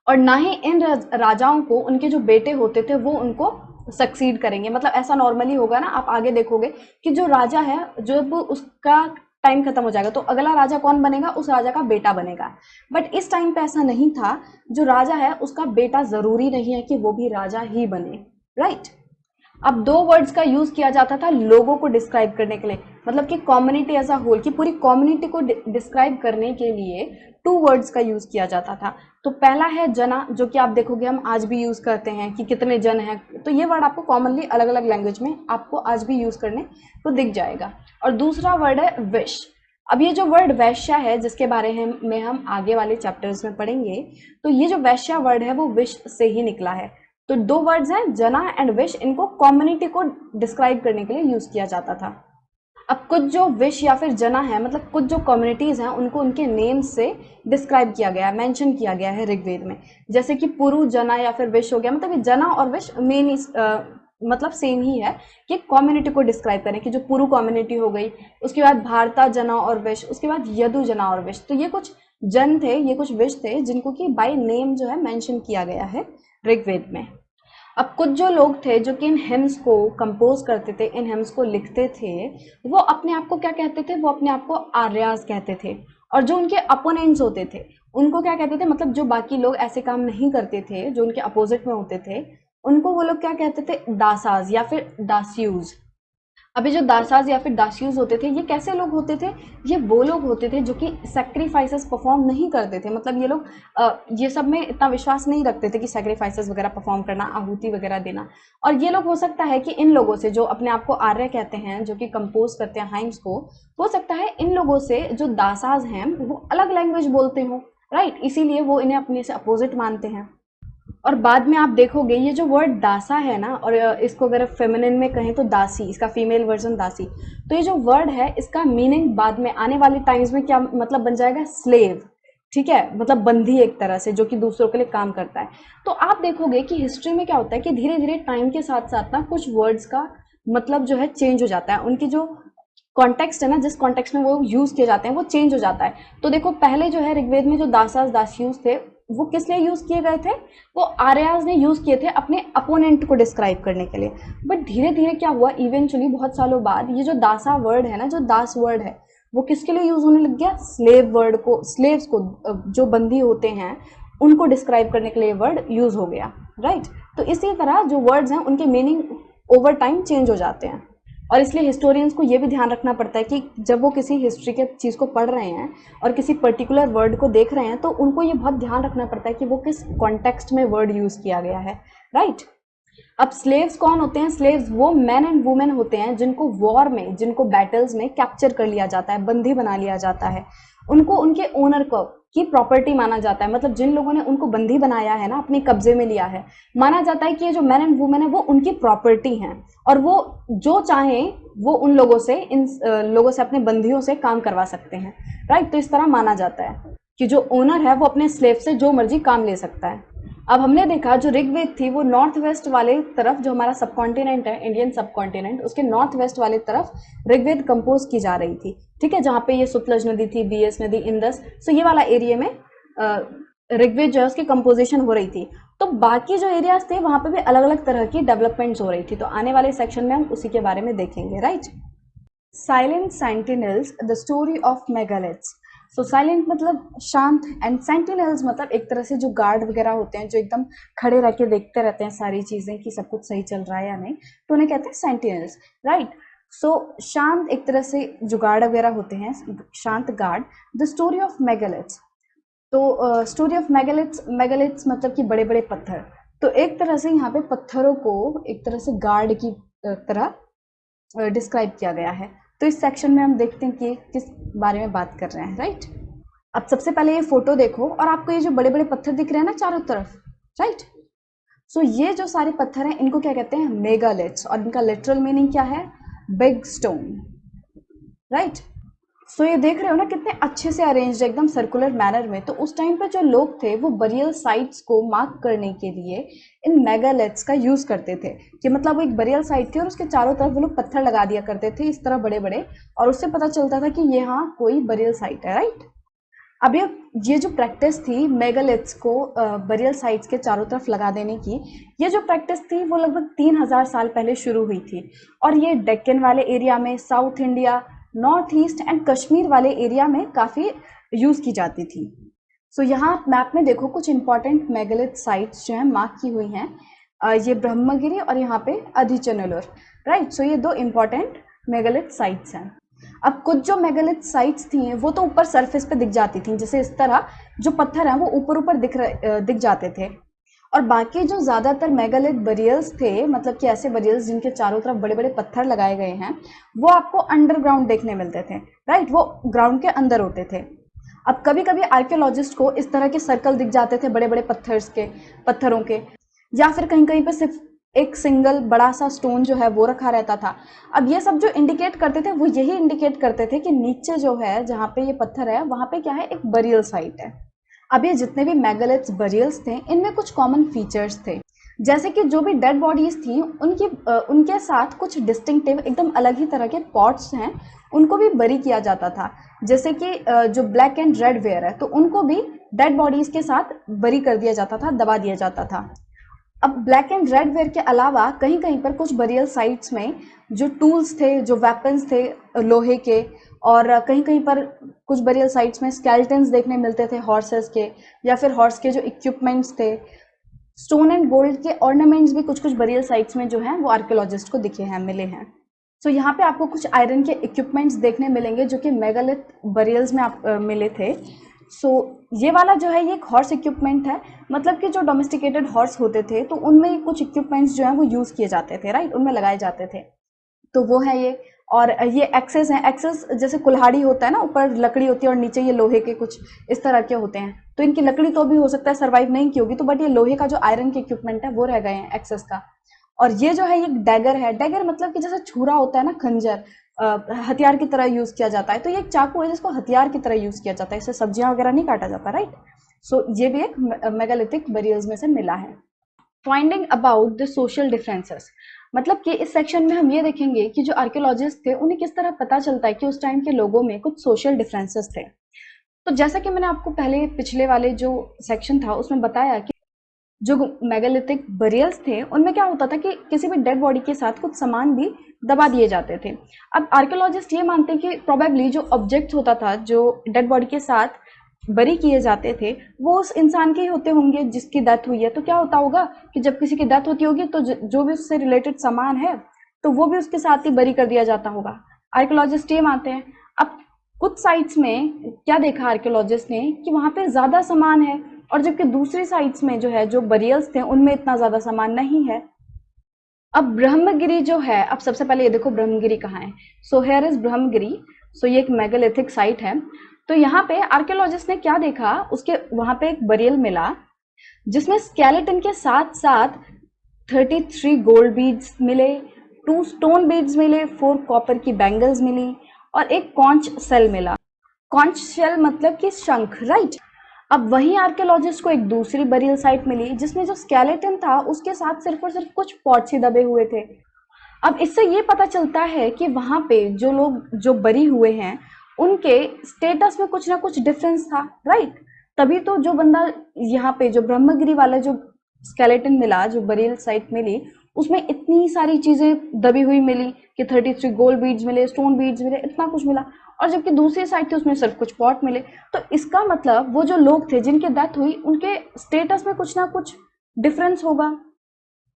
और ना ही इन राजाओं को उनके जो बेटे होते थे वो उनको सक्सीड करेंगे। मतलब ऐसा नॉर्मली होगा ना, आप आगे देखोगे कि जो राजा है जब उसका टाइम खत्म हो जाएगा तो अगला राजा कौन बनेगा, उस राजा का बेटा बनेगा। बट इस टाइम पे ऐसा नहीं था, जो राजा है उसका बेटा जरूरी नहीं है कि वो भी राजा ही बने, राइट। अब दो वर्ड्स का यूज किया जाता था लोगों को डिस्क्राइब करने के लिए, मतलब कि कम्युनिटी एज अ होल, की पूरी कम्युनिटी को डिस्क्राइब करने के लिए टू वर्ड्स का यूज किया जाता था। तो पहला है जना, जो कि आप देखोगे हम आज भी यूज करते हैं कि कितने जन हैं, तो ये वर्ड आपको कॉमनली अलग अलग लैंग्वेज में आपको आज भी यूज करने को दिख जाएगा। और दूसरा वर्ड है विश। अब ये जो वर्ड वैश्य है जिसके बारे में हम आगे वाले चैप्टर्स में पढ़ेंगे, तो ये जो वैश्य वर्ड है वो विश से ही निकला है। तो दो वर्ड्स हैं जना एंड विश, इनको कम्युनिटी को डिस्क्राइब करने के लिए यूज किया जाता था। अब कुछ जो विश या फिर जना है, मतलब कुछ जो कम्युनिटीज हैं उनको उनके नेम से डिस्क्राइब किया गया है, मेंशन किया गया है ऋग्वेद में। जैसे कि पुरु, जना या फिर विश हो गया, मतलब ये जना और विश मेन मतलब सेम ही है कि कम्युनिटी को डिस्क्राइब करें, कि जो पुरु कम्युनिटी हो गई, उसके बाद भारता जना और विश, उसके बाद यदु जना और विश। तो ये कुछ जन थे, ये कुछ विश थे जिनको कि बाय नेम जो है मेंशन किया गया है ऋग्वेद में। अब कुछ जो लोग थे जो कि इन हिम्स को कंपोज करते थे, इन हिम्स को लिखते थे, वो अपने आप को क्या कहते थे, वो अपने आप को आर्यास कहते थे। और जो उनके अपोनेंट्स होते थे उनको क्या कहते थे, मतलब जो बाकी लोग ऐसे काम नहीं करते थे, जो उनके अपोजिट में होते थे, उनको वो लोग क्या कहते थे, दासाज या फिर दास्यूज। अभी जो दासाज या फिर दास्यूज होते थे, ये कैसे लोग होते थे, ये वो लोग होते थे जो कि सैक्रिफाइसेस परफॉर्म नहीं करते थे। मतलब ये लोग ये सब में इतना विश्वास नहीं रखते थे कि सैक्रिफाइसेस वगैरह परफॉर्म करना, आहुति वगैरह देना। और ये लोग हो सकता है कि इन लोगों से, जो अपने आप को आर्य कहते हैं, जो कि कंपोज करते हैं हाइम्स को, हो सकता है इन लोगों से जो दासाज हैं वो अलग लैंग्वेज बोलते हो, राइट, इसीलिए वो इन्हें अपने से अपोजिट मानते हैं। और बाद में आप देखोगे ये जो वर्ड दासा है ना, और इसको अगर फेमिनिन में कहें तो दासी, इसका फीमेल वर्जन दासी। तो ये जो वर्ड है इसका मीनिंग बाद में आने वाले टाइम्स में क्या मतलब बन जाएगा, स्लेव, ठीक है, मतलब बंधी एक तरह से, जो कि दूसरों के लिए काम करता है। तो आप देखोगे कि हिस्ट्री में क्या होता है कि धीरे धीरे टाइम के साथ साथ ना कुछ वर्ड्स का मतलब जो है चेंज हो जाता है, उनकी जो कॉन्टेक्स्ट है ना, जिस कॉन्टेक्स्ट में वो यूज किए जाते हैं वो चेंज हो जाता है। तो देखो पहले जो है ऋग्वेद में जो दासास दास्यूज थे वो किस लिए यूज किए गए थे, वो आर्याज ने यूज किए थे अपने अपोनेंट को डिस्क्राइब करने के लिए। बट धीरे धीरे क्या हुआ, इवेंचुअली बहुत सालों बाद ये जो दासा वर्ड है ना, जो दास वर्ड है, वो किसके लिए यूज होने लग गया, स्लेव वर्ड को, स्लेव्स को, जो बंदी होते हैं उनको डिस्क्राइब करने के लिए वर्ड यूज हो गया, राइट। तो इसी तरह जो वर्ड्स हैं उनके मीनिंग ओवर टाइम चेंज हो जाते हैं। और इसलिए हिस्टोरियंस को ये भी ध्यान रखना पड़ता है कि जब वो किसी हिस्ट्री के चीज़ को पढ़ रहे हैं और किसी पर्टिकुलर वर्ड को देख रहे हैं, तो उनको ये बहुत ध्यान रखना पड़ता है कि वो किस कॉन्टेक्स्ट में वर्ड यूज़ किया गया है, राइट। अब स्लेव्स कौन होते हैं? स्लेव्स वो मैन एंड वुमेन होते हैं जिनको वॉर में, जिनको बैटल्स में कैप्चर कर लिया जाता है, बंदी बना लिया जाता है, उनको उनके ओनर को की प्रॉपर्टी माना जाता है। मतलब जिन लोगों ने उनको बंदी बनाया है ना, अपने कब्जे में लिया है, माना जाता है कि ये जो मैन एंड वुमेन है वो उनकी प्रॉपर्टी हैं और वो जो चाहे वो उन लोगों से, इन लोगों से, अपने बंदियों से काम करवा सकते हैं, राइट। तो इस तरह माना जाता है कि जो ओनर है वो अपने स्लेव से जो मर्जी काम ले सकता है। अब हमने देखा जो ऋग्वेद थी वो नॉर्थ वेस्ट वाले तरफ, जो हमारा सब कॉन्टिनेंट है, इंडियन सब कॉन्टिनेंट, उसके नॉर्थ वेस्ट वाले तरफ ऋग्वेद कंपोज की जा रही थी, ठीक है, जहाँ पे ये सुतलज नदी थी, बीएस नदी, इंदस, सो ये वाला एरिया में ऋग्वेद जो है उसकी कंपोजिशन हो रही थी। तो बाकी जो एरियाज थे वहां पे भी अलग अलग तरह की डेवलपमेंट्स हो रही थी, तो आने वाले सेक्शन में हम उसी के बारे में देखेंगे, right. Silent sentinels, the story of megaliths. So silent मतलब शांत, एंड सेंटिनल्स मतलब एक तरह से जो गार्ड वगैरह होते हैं, जो एकदम खड़े रह के देखते रहते हैं सारी चीजें कि सब कुछ सही चल रहा है या नहीं, तो उन्हें कहते हैं सेंटिनल्स, राइट। सो शांत एक तरह से जो गार्ड वगैरह होते हैं, शांत guard. The story of megaliths, तो स्टोरी ऑफ मेगालिथ्स, मेगालिथ्स मतलब कि बड़े बड़े पत्थर। तो एक तरह से यहाँ पे पत्थरों को एक तरह से गार्ड की तरह डिस्क्राइब किया गया है। तो इस सेक्शन में हम देखते हैं कि किस बारे में बात कर रहे हैं, राइट। अब सबसे पहले ये फोटो देखो और आपको ये जो बड़े बड़े पत्थर दिख रहे हैं ना चारों तरफ, राइट। सो ये जो सारे पत्थर हैं इनको क्या कहते हैं? मेगालिथ्स, और इनका लिटरल मीनिंग क्या है? Big stone, right. सो ये देख रहे हो ना कितने अच्छे से अरेंज्ड है, एकदम सर्कुलर मैनर में। तो उस टाइम पे जो लोग थे वो बरियल साइट्स को मार्क करने के लिए इन मेगालिथ्स का यूज करते थे, कि मतलब वो एक बरियल साइट थी और उसके चारों तरफ वो लोग पत्थर लगा दिया करते थे इस तरह बड़े बड़े, और उससे पता चलता था कि ये हाँ कोई बरियल साइट है, राइट। अब ये जो प्रैक्टिस थी मेगालिथ्स को बरियल साइट्स के चारों तरफ लगा देने की, ये जो प्रैक्टिस थी वो लगभग 3000 साल पहले शुरू हुई थी, और ये डेक्कन वाले एरिया में, south India, north east and Kashmir वाले एरिया में काफ़ी यूज़ की जाती थी। सो यहाँ मैप में देखो कुछ इंपॉर्टेंट मेगालिथ साइट्स जो हैं मार्क की हुई हैं, ये ब्रह्मगिरी और यहाँ पे अधिचनलोर, राइट। सो ये दो इंपॉर्टेंट मेगालिथ साइट्स हैं। अब कुछ जो मेगालिथ साइट्स थी वो तो ऊपर सरफेस पे दिख जाती थी, जैसे इस तरह जो पत्थर हैं वो ऊपर ऊपर दिख जाते थे, और बाकी जो ज्यादातर मेगालिथ बरियल्स थे, मतलब कि ऐसे बरियल्स जिनके चारों तरफ बड़े बड़े पत्थर लगाए गए हैं, वो आपको अंडरग्राउंड देखने मिलते थे, राइट। वो ग्राउंड के अंदर होते थे। अब कभी कभी आर्कियोलॉजिस्ट को इस तरह के सर्कल दिख जाते थे बड़े बड़े पत्थरों के, या फिर कहीं कहीं पर सिर्फ एक सिंगल बड़ा सा स्टोन जो है वो रखा रहता था। अब ये सब जो इंडिकेट करते थे वो यही इंडिकेट करते थे कि नीचे जो है, जहाँ पे ये पत्थर है, वहां पे क्या है? एक बरियल साइट है। अब ये जितने भी मेगालिथ्स बरियल्स थे इनमें कुछ कॉमन फीचर्स थे, जैसे कि जो भी डेड बॉडीज थी उनके साथ कुछ डिस्टिंक्टिव एकदम अलग ही तरह के पॉट्स हैं, उनको भी बरी किया जाता था। जैसे कि जो ब्लैक एंड रेड वेयर है तो उनको भी डेड बॉडीज के साथ बरी कर दिया जाता था, दबा दिया जाता था। अब ब्लैक एंड रेड वेयर के अलावा कहीं कहीं पर कुछ बरियल साइट्स में जो टूल्स थे, जो वेपन्स थे लोहे के, और कहीं कहीं पर कुछ बरियल साइट्स में स्केलेटन्स देखने मिलते थे हॉर्सेस के, या फिर हॉर्स के जो इक्विपमेंट्स थे। स्टोन एंड गोल्ड के ऑर्नामेंट्स भी कुछ कुछ बरियल साइट्स में जो हैं वो आर्कियोलॉजिस्ट को दिखे हैं, मिले हैं। सो यहाँ पे आपको कुछ आयरन के इक्विपमेंट्स देखने मिलेंगे जो कि मेगालिथ बरियल्स में मिले थे। सो ये वाला जो है ये एक हॉर्स इक्विपमेंट है, मतलब कि जो डोमेस्टिकेटेड हॉर्स होते थे तो उनमें कुछ इक्विपमेंट्स जो है वो यूज किए जाते थे, राइट, उनमें लगाए जाते थे। तो वो है ये। और ये एक्सेस है, एक्सेस जैसे कुल्हाड़ी होता है ना, ऊपर लकड़ी होती है और नीचे ये लोहे के कुछ इस तरह के होते हैं, तो इनकी लकड़ी तो भी हो सकता है सर्वाइव नहीं की होगी, तो बट ये लोहे का जो आयरन के इक्विपमेंट है वो रह गए हैं एक्सेस का। और ये जो है ये डैगर है, डैगर मतलब कि जैसे छुरा होता है ना, खंजर, हथियार की तरह यूज किया जाता है, तो ये एक चाकू है जिसको हथियार की तरह यूज किया जाता है, इससे सब्जियां वगैरह नहीं काटा जाता, राइट। सो ये भी एक मेगालिथिक बरियल्स में से मिला है। Finding about the social differences, मतलब कि इस सेक्शन में हम ये देखेंगे कि जो आर्कियोलॉजिस्ट थे उन्हें किस तरह पता चलता है कि उस टाइम के लोगों में कुछ सोशल डिफरेंसेस थे। तो जैसा कि मैंने आपको पहले पिछले वाले जो सेक्शन था उसमें बताया कि जो मेगालिथिक बरियल्स थे उनमें क्या होता था कि किसी भी डेड बॉडी के साथ कुछ सामान भी दबा दिए जाते थे। अब आर्कियोलॉजिस्ट ये मानते हैं कि प्रोबेबली जो ऑब्जेक्ट होता था जो डेड बॉडी के साथ बरी किए जाते थे वो उस इंसान के ही होते होंगे जिसकी डेथ हुई है। तो क्या होता होगा कि जब किसी की डेथ होती होगी तो जो भी उससे रिलेटेड सामान है तो वो भी उसके साथ ही बरी कर दिया जाता होगा। आर्कियोलॉजिस्ट ये मानते हैं। अब कुछ साइट्स में क्या देखा आर्कियोलॉजिस्ट ने कि वहां पे ज्यादा सामान है, और जबकि दूसरी साइट्स में जो है जो बरियल्स थे उनमें इतना ज्यादा सामान नहीं है। अब ब्रह्मगिरी जो है, अब सबसे पहले ये देखो ब्रह्मगिरी कहाँ है। So here is Brahmagiri. So ये एक मेगालिथिक साइट है। तो यहाँ पे आर्कियोलॉजिस्ट ने क्या देखा, उसके वहां पे एक बरियल मिला जिसमें स्केलेटन के साथ साथ 33 गोल्ड बीड्स मिले, 2 स्टोन बीड्स मिले, 4 कॉपर की बैंगल्स मिली और एक कॉन्च सेल मिला। कॉन्च सेल मतलब कि शंख, राइट। अब वहीं आर्कियोलॉजिस्ट को एक दूसरी बरियल साइट मिली जिसमें जो स्केलेटन था उसके साथ सिर्फ और सिर्फ कुछ पॉट्स ही दबे हुए थे। अब इससे ये पता चलता है कि वहां पे जो लोग जो बरी हुए हैं उनके स्टेटस में कुछ ना कुछ डिफरेंस था, राइट। तभी तो जो बंदा यहाँ पे जो ब्रह्मगिरी वाला जो स्केलेटन मिला, जो बरियल साइट मिली, उसमें इतनी सारी चीजें दबी हुई मिली कि 33 गोल्ड बीड्स मिले, स्टोन बीड्स मिले, इतना कुछ मिला। और जबकि दूसरी साइड थी उसमें सिर्फ कुछ पॉट मिले। तो इसका मतलब वो जो लोग थे जिनकी डेथ हुई उनके स्टेटस में कुछ ना कुछ डिफरेंस होगा।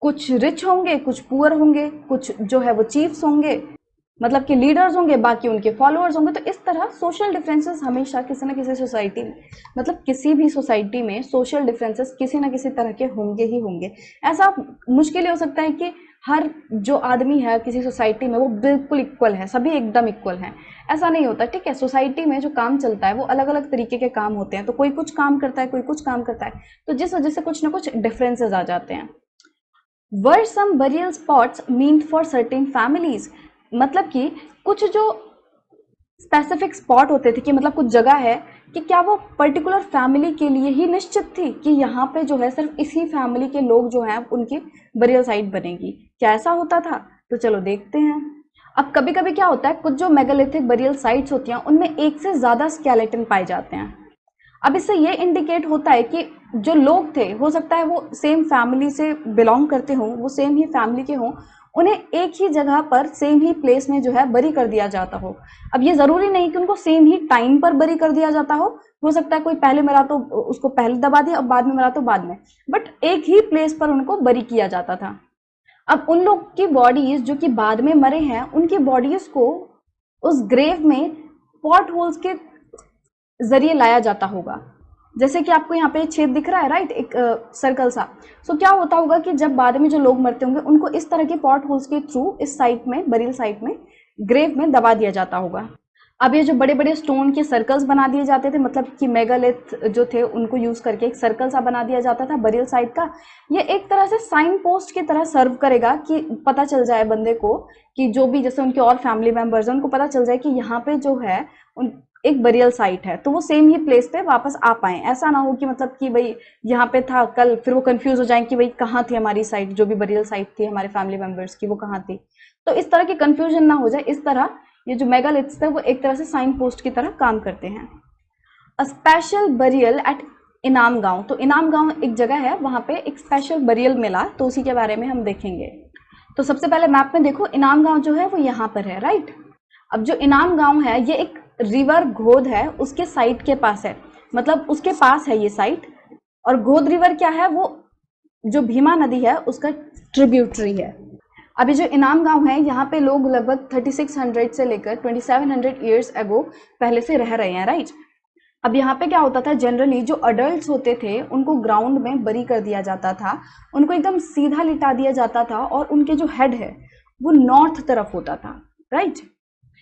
कुछ रिच होंगे, कुछ पुअर होंगे, कुछ जो है वो चीफ्स होंगे, मतलब कि लीडर्स होंगे, बाकी उनके फॉलोअर्स होंगे। तो इस तरह सोशल डिफरेंसेस हमेशा किसी ना किसी सोसाइटी में, मतलब किसी भी सोसाइटी में सोशल डिफरेंसेस किसी ना किसी तरह के होंगे ही होंगे। ऐसा मुश्किल ही हो सकता है कि हर जो आदमी है किसी सोसाइटी में वो बिल्कुल इक्वल है, सभी एकदम इक्वल हैं, ऐसा नहीं होता। ठीक है, सोसाइटी में जो काम चलता है वो अलग अलग तरीके के काम होते हैं, तो कोई कुछ काम करता है, कोई कुछ काम करता है, तो जिस वजह से कुछ ना कुछ डिफरेंसेस आ जाते हैं। Were some burial spots meant for certain families? मतलब कि कुछ जो स्पेसिफिक स्पॉट होते थे, कि मतलब कुछ जगह है कि क्या वो पर्टिकुलर फैमिली के लिए ही निश्चित थी कि यहाँ पे जो है सिर्फ इसी फैमिली के लोग जो हैं उनकी बरियल साइट बनेगी, क्या ऐसा होता था? तो चलो देखते हैं। अब कभी कभी क्या होता है, कुछ जो मेगालिथिक बरियल साइट्स होती हैं उनमें एक से ज्यादा स्केलेटन पाए जाते हैं। अब इससे ये इंडिकेट होता है कि जो लोग थे, हो सकता है वो सेम फैमिली से बिलोंग करते हों, वो सेम ही फैमिली के हों, उन्हें एक ही जगह पर सेम ही प्लेस में जो है बरी कर दिया जाता हो। अब ये जरूरी नहीं कि उनको सेम ही टाइम पर बरी कर दिया जाता हो सकता है कोई पहले मरा तो उसको पहले दबा दिया और बाद में मरा तो बाद में, बट एक ही प्लेस पर उनको बरी किया जाता था। अब उन लोग की बॉडीज जो कि बाद में मरे हैं, उनकी बॉडीज को उस ग्रेव में पॉट होल्स के जरिए लाया जाता होगा। जैसे कि आपको यहाँ पे छेद दिख रहा है, राइट, एक सर्कल सा। सो क्या होता होगा कि जब बाद में जो लोग मरते होंगे उनको इस तरह के पॉट होल्स के थ्रू इस साइट में, बरियल साइट में, ग्रेव में दबा दिया जाता होगा। अब ये जो बड़े बड़े स्टोन के सर्कल्स बना दिए जाते थे, मतलब कि मेगालिथ जो थे उनको यूज करके एक सर्कल सा बना दिया जाता था बरियल साइट का। ये एक तरह से साइन पोस्ट की तरह सर्व करेगा कि पता चल जाए बंदे को कि जो भी जैसे उनके और फैमिली मेंबर्स हैं उनको पता चल जाए कि यहाँ पे जो है एक बरियल साइट है, तो वो सेम ही प्लेस पे वापस आ पाए। ऐसा ना हो कि मतलब कि भाई यहाँ पे था कल, फिर वो कंफ्यूज हो जाए कि भाई कहाँ थी हमारी साइट, जो भी बरियल साइट थी हमारे फैमिली मेंबर्स की वो कहाँ थी। तो इस तरह की कंफ्यूजन ना हो जाए, इस तरह ये जो मेगालिथ्स थे वो एक तरह से साइन पोस्ट की तरह काम करते हैं। अ स्पेशल बरियल एट इनाम गांव। तो इनाम गांव एक जगह है, वहां पे एक स्पेशल बरियल मिला, तो उसी के बारे में हम देखेंगे। तो सबसे पहले मैप में देखो, इनाम गांव जो है वो यहाँ पर है, राइट। अब जो इनाम गांव है ये एक रिवर घोद है, उसके साइड के पास है, मतलब उसके पास है ये साइट। और घोद रिवर क्या है, वो जो भीमा नदी है उसका ट्रिब्यूटरी है। अभी जो इनाम गांव है यहाँ पे लोग लगभग 3600 से लेकर 2700 ईयर्स अगो पहले से रह रहे हैं, राइट। अब यहाँ पे क्या होता था, जनरली जो अडल्ट होते थे उनको ग्राउंड में बरी कर दिया जाता था, उनको एकदम सीधा लिटा दिया जाता था और उनके जो हेड है वो नॉर्थ तरफ होता था, राइट।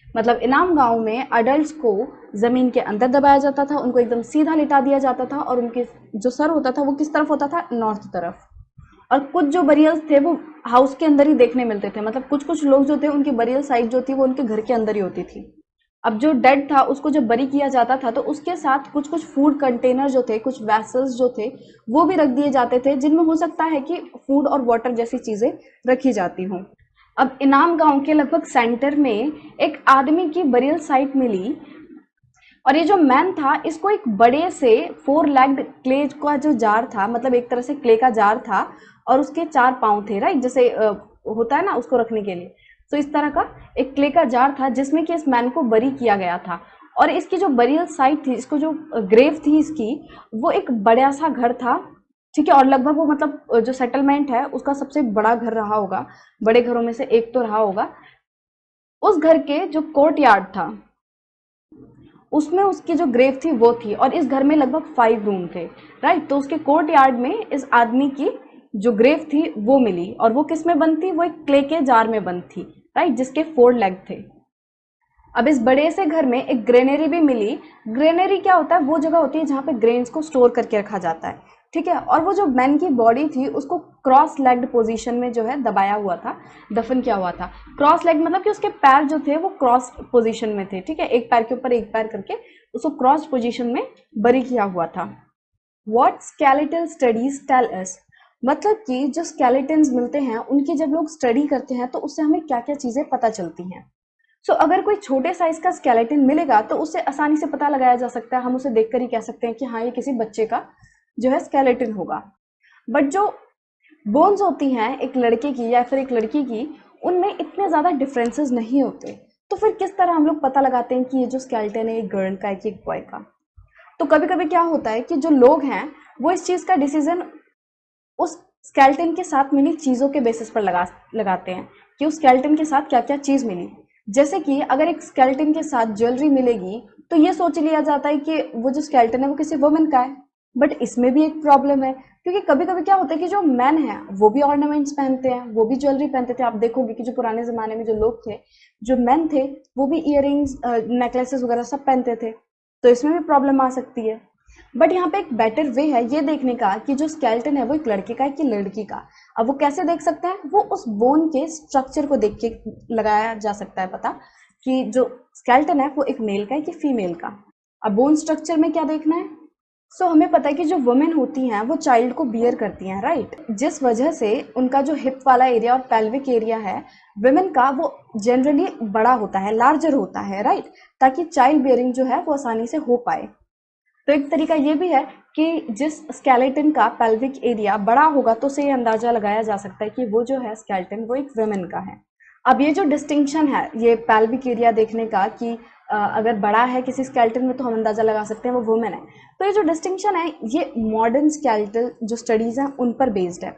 मतलब इनाम गांव में अडल्ट्स को जमीन के अंदर दबाया जाता था, उनको एकदम सीधा लिटा दिया जाता था और उनके जो सर होता था वो किस तरफ होता था, नॉर्थ तरफ। और कुछ जो बरियल्स थे वो हाउस के अंदर ही देखने मिलते थे, मतलब कुछ कुछ लोग जो थे उनकी बरियल साइट जो थी वो उनके घर के अंदर ही होती थी। अब जो डेड था उसको जब बरी किया जाता था तो उसके साथ कुछ कुछ फूड कंटेनर जो थे, कुछ वैसल्स जो थे वो भी रख दिए जाते थे, जिनमें हो सकता है कि फूड और वाटर जैसी चीजें रखी जाती हों। अब इनाम गांव के लगभग सेंटर में एक आदमी की बरियल साइट मिली, और ये जो मैन था इसको एक बड़े से 4 लेग्ड क्ले का जो जार था, मतलब एक तरह से क्ले का जार था, और उसके 4 पांव थे, राइट, जैसे होता है ना उसको रखने के लिए। तो इस तरह का एक क्ले का जार था जिसमें कि इस मैन को बरी किया गया था। और इसकी जो बरियल साइट थी, इसको जो ग्रेव थी इसकी, वो एक बड़ा सा घर था, ठीक है। और लगभग वो मतलब जो सेटलमेंट है उसका सबसे बड़ा घर रहा होगा, बड़े घरों में से एक तो रहा होगा। उस घर के जो कोर्ट यार्ड था उसमें उसकी जो ग्रेव थी वो थी, और इस घर में लगभग 5 रूम थे, राइट। तो उसके कोर्ट यार्ड में इस आदमी की जो ग्रेव थी वो मिली, और वो किस में बंद थी? वो एक क्ले के जार में बंद थी, राइट, जिसके 4 लेग थे। अब इस बड़े से घर में एक ग्रेनरी भी मिली। ग्रेनरी क्या होता है? वो जगह होती है जहाँ पे ग्रेन्स को स्टोर करके रखा जाता है, ठीक है। और वो जो मैन की बॉडी थी उसको क्रॉस लेग्ड पोजीशन में जो है दबाया हुआ था, दफन किया हुआ था। क्रॉस लेग मतलब कि उसके पैर जो थे वो क्रॉस पोजीशन में थे, ठीक है, एक पैर के ऊपर एक पैर करके उसको क्रॉस पोजीशन में बरी किया हुआ था। What skeletal studies tell us, मतलब कि जो स्केलेटन्स मिलते हैं उनकी जब लोग स्टडी करते हैं तो उससे हमें क्या क्या चीजें पता चलती हैं। अगर कोई छोटे साइज का स्केलेटन मिलेगा तो उससे आसानी से पता लगाया जा सकता है, हम उसे देखकर ही कह सकते हैं कि हाँ ये किसी बच्चे का जो है स्केलेटन होगा। बट जो बोन्स होती हैं एक लड़के की या फिर एक लड़की की, उनमें इतने ज्यादा डिफरेंसेस नहीं होते। तो फिर किस तरह हम लोग पता लगाते हैं कि ये जो स्केलेटन है एक गर्ल का है कि एक बॉय का? तो कभी कभी क्या होता है कि जो लोग हैं वो इस चीज का डिसीजन उस स्केलेटन के साथ मिली चीजों के बेसिस पर लगाते हैं कि उस स्केलेटन के साथ क्या क्या चीज मिली। जैसे कि अगर एक स्केलेटन के साथ ज्वेलरी मिलेगी तो ये सोच लिया जाता है कि वो जो स्केलेटन है वो किसी वुमेन का है। बट इसमें भी एक प्रॉब्लम है, क्योंकि कभी कभी क्या होता है कि जो मैन है वो भी ऑर्नामेंट्स पहनते हैं, वो भी ज्वेलरी पहनते थे। आप देखोगे कि जो पुराने जमाने में जो लोग थे, जो मैन थे, वो भी इयररिंग्स, नेकलेसेस वगैरह सब पहनते थे। तो इसमें भी प्रॉब्लम आ सकती है। बट यहाँ पे एक बेटर वे है ये देखने का कि जो स्केलेटन है वो एक लड़के का है कि लड़की का। अब वो कैसे देख सकते हैं? वो उस बोन के स्ट्रक्चर को देख के लगाया जा सकता है पता कि जो स्केलेटन है वो एक मेल का है कि फीमेल का। अब बोन स्ट्रक्चर में क्या देखना है? हमें पता है कि जो वुमेन होती हैं वो चाइल्ड को बियर करती हैं, राइट, जिस वजह से उनका जो हिप वाला एरिया और पेल्विक एरिया है वुमेन का वो जनरली बड़ा होता है, लार्जर होता है, राइट, ताकि चाइल्ड बियरिंग जो है वो आसानी से हो पाए। तो एक तरीका ये भी है कि जिस स्केलेटन का पेल्विक एरिया बड़ा होगा तो उसे ये अंदाजा लगाया जा सकता है कि वो जो है स्केलेटन वो एक वुमेन का है। अब ये जो डिस्टिंक्शन है ये पेल्विक एरिया देखने का कि अगर बड़ा है किसी स्केलेटन में तो हम अंदाजा लगा सकते हैं वो वुमेन है। तो ये जो डिस्टिंक्शन है ये मॉडर्न स्केलेटल जो स्टडीज हैं उन पर बेस्ड है।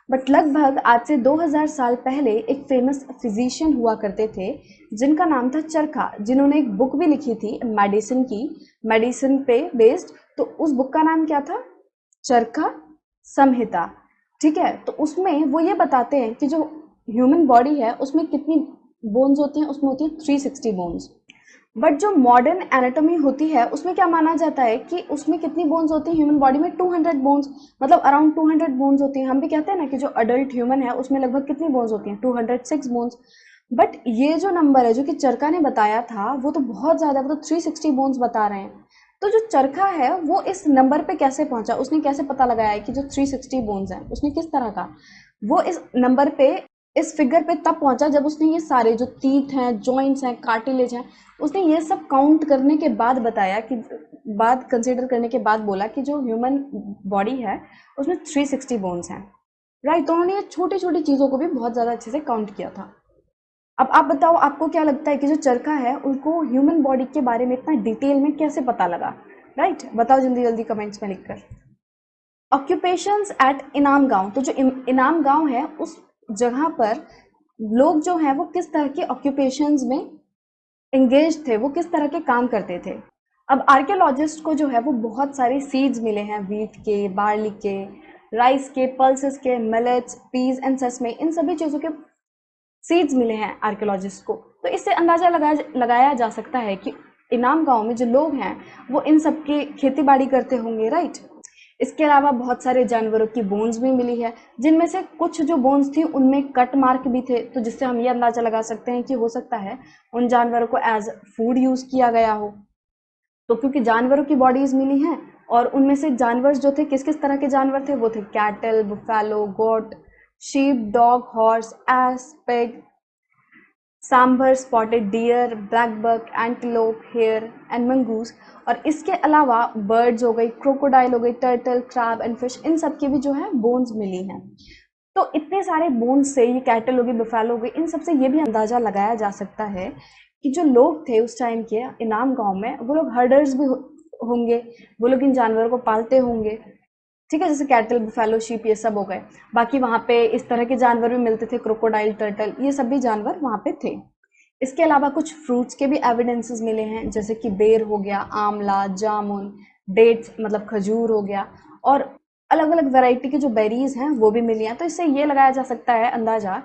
बट लगभग आज से 2000 साल पहले एक फेमस फिजिशियन हुआ करते थे जिनका नाम था चरखा, जिन्होंने एक बुक भी लिखी थी मेडिसिन की, मेडिसिन पे बेस्ड। तो उस बुक का नाम क्या था? चरखा संहिता, ठीक है। तो उसमें वो ये बताते हैं कि जो ह्यूमन बॉडी है उसमें कितनी बोन्स होती हैं? उसमें होती है 360 बोन्स। बट जो मॉडर्न एनाटॉमी होती है उसमें क्या माना जाता है कि उसमें कितनी बोन्स होती है? ह्यूमन बॉडी में 200 बोन्स, मतलब अराउंड 200 बोन्स होती हैं। हम भी कहते हैं ना कि जो अडल्ट ह्यूमन है उसमें लगभग कितनी बोन्स होती हैं? 206 बोन्स। बट ये जो नंबर है जो कि चरखा ने बताया था वो तो बहुत ज्यादा, वो तो 360 बोन्स बता रहे हैं। तो जो चरखा है वो इस नंबर पे कैसे पहुंचा? उसने कैसे पता लगाया कि जो 360 बोन्स हैं? उसने किस तरह का वो इस नंबर पे, इस फिगर पे तब पहुंचा जब उसने ये सारे जो टीथ हैं, जॉइंट्स हैं, कार्टिलेज हैं, उसने ये सब काउंट करने के बाद बताया कि, बाद कंसीडर करने के बाद बोला कि जो ह्यूमन बॉडी है उसमें 360 बोन्स हैं, राइट। तो उन्होंने ये छोटी छोटी चीजों को भी बहुत ज्यादा अच्छे से काउंट किया था। अब आप बताओ आपको क्या लगता है कि जो चरखा है उनको ह्यूमन बॉडी के बारे में इतना डिटेल में कैसे पता लगा? राइट, बताओ जल्दी जल्दी कमेंट्स में लिखकर। ऑक्यूपेशंस एट इनाम गांव, तो जो इनाम गांव है उस जगह पर लोग जो हैं वो किस तरह के ऑक्यूपेशंस में एंगेज थे, वो किस तरह के काम करते थे। अब आर्कियोलॉजिस्ट को जो है वो बहुत सारे सीड्स मिले हैं, व्हीट के, बार्ली के, राइस के, पल्सेस के, मिलेट्स, पीज एंड सेसमे, इन सभी चीजों के सीड्स मिले हैं आर्कियोलॉजिस्ट को। तो इससे अंदाजा लगाया जा सकता है कि इनाम गांव में जो लोग हैं वो इन सब की खेती बाड़ी करते होंगे, राइट। इसके अलावा बहुत सारे जानवरों की बोन्स भी मिली है, जिनमें से कुछ जो बोन्स थी उनमें कट मार्क भी थे, तो जिससे हम ये अंदाजा लगा सकते हैं कि हो सकता है उन जानवरों को एज फूड यूज किया गया हो। तो क्योंकि जानवरों की बॉडीज मिली हैं और उनमें से जानवर जो थे किस किस तरह के जानवर थे? वो थे cattle, buffalo, goat, sheep, dog, horse, ass, pig, sambar, spotted deer, black buck, antelope, hare and mongoose. और इसके अलावा बर्ड्स हो गई, क्रोकोडाइल हो गई, टर्टल, क्रैब एंड फिश, इन सब की भी जो है बोन्स मिली हैं। तो इतने सारे बोन्स से, ये कैटल हो गई, बुफेलो हो गई, इन सब से ये भी अंदाजा लगाया जा सकता है कि जो लोग थे उस टाइम के इनाम गांव में वो लोग हर्डर्स भी होंगे, वो लोग इन जानवरों को पालते होंगे, ठीक है, जैसे कैटल, बुफेलो, शीप, ये सब हो गए। बाकी वहां पे इस तरह के जानवर भी मिलते थे, क्रोकोडाइल, टर्टल, ये सब भी जानवर वहां पे थे। इसके अलावा कुछ फ्रूट्स के भी एविडेंसेस मिले हैं, जैसे कि बेर हो गया, आंवला, जामुन, डेट्स मतलब खजूर हो गया, और अलग अलग वैरायटी की जो बेरीज हैं वो भी मिली हैं। तो इससे ये लगाया जा सकता है अंदाजा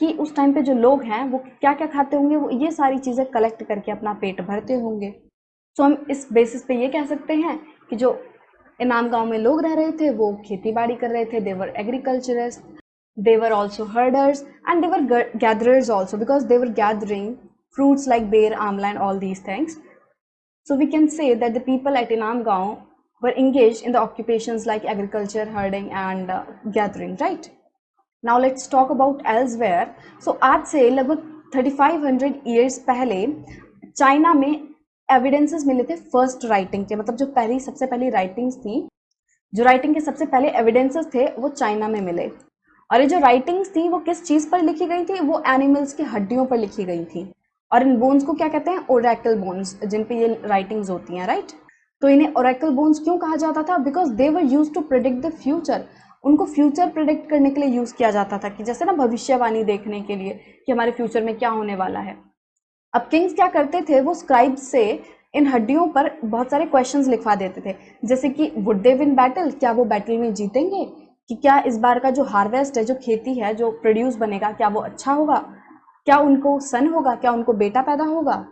कि उस टाइम पे जो लोग हैं वो क्या क्या खाते होंगे, वो ये सारी चीज़ें कलेक्ट करके अपना पेट भरते होंगे। तो हम इस बेसिस पे ये कह सकते हैं कि जो इनाम गांव में लोग रह रहे थे वो खेती बाड़ी कर रहे थे, they were agriculturists, they were also herders and they were gatherers also because they were gathering fruits like bear, amla and all these things. So we can say that the people at Inam Gaon were engaged in the occupations like agriculture, herding and gathering, right? Now let's talk about elsewhere. So आज से लगभग 3500 years पहले चाइना में एविडेंसेस मिले थे फर्स्ट राइटिंग के, मतलब जो पहली सबसे पहली राइटिंग्स थी, जो राइटिंग के सबसे पहले एविडेंसेस थे वो चाइना में मिले। और ये जो राइटिंग्स थी वो किस चीज़ पर लिखी गई थी, वो एनिमल्स की हड्डियों पर लिखी गई थी। और इन बोन्स को क्या कहते हैं, ओरेकल बोन्स, जिन पे ये राइटिंग्स होती हैं, राइट। तो इन्हें ओरेकल बोन्स क्यों कहा जाता था, because they were used to predict the future. उनको फ्यूचर प्रिडिक्ट करने के लिए यूज किया जाता था, कि जैसे ना भविष्यवाणी देखने के लिए कि हमारे फ्यूचर में क्या होने वाला है। अब किंग्स क्या करते थे, वो स्क्राइब्स से इन हड्डियों पर बहुत सारे क्वेश्चंस लिखवा देते थे, जैसे कि वुड दे विन बैटल, क्या वो बैटल में जीतेंगे, कि क्या इस बार का जो हार्वेस्ट है, जो खेती है, जो प्रोड्यूस बनेगा, क्या वो अच्छा होगा, क्या उनको सन होगा, क्या उनको बेटा पैदा होगा।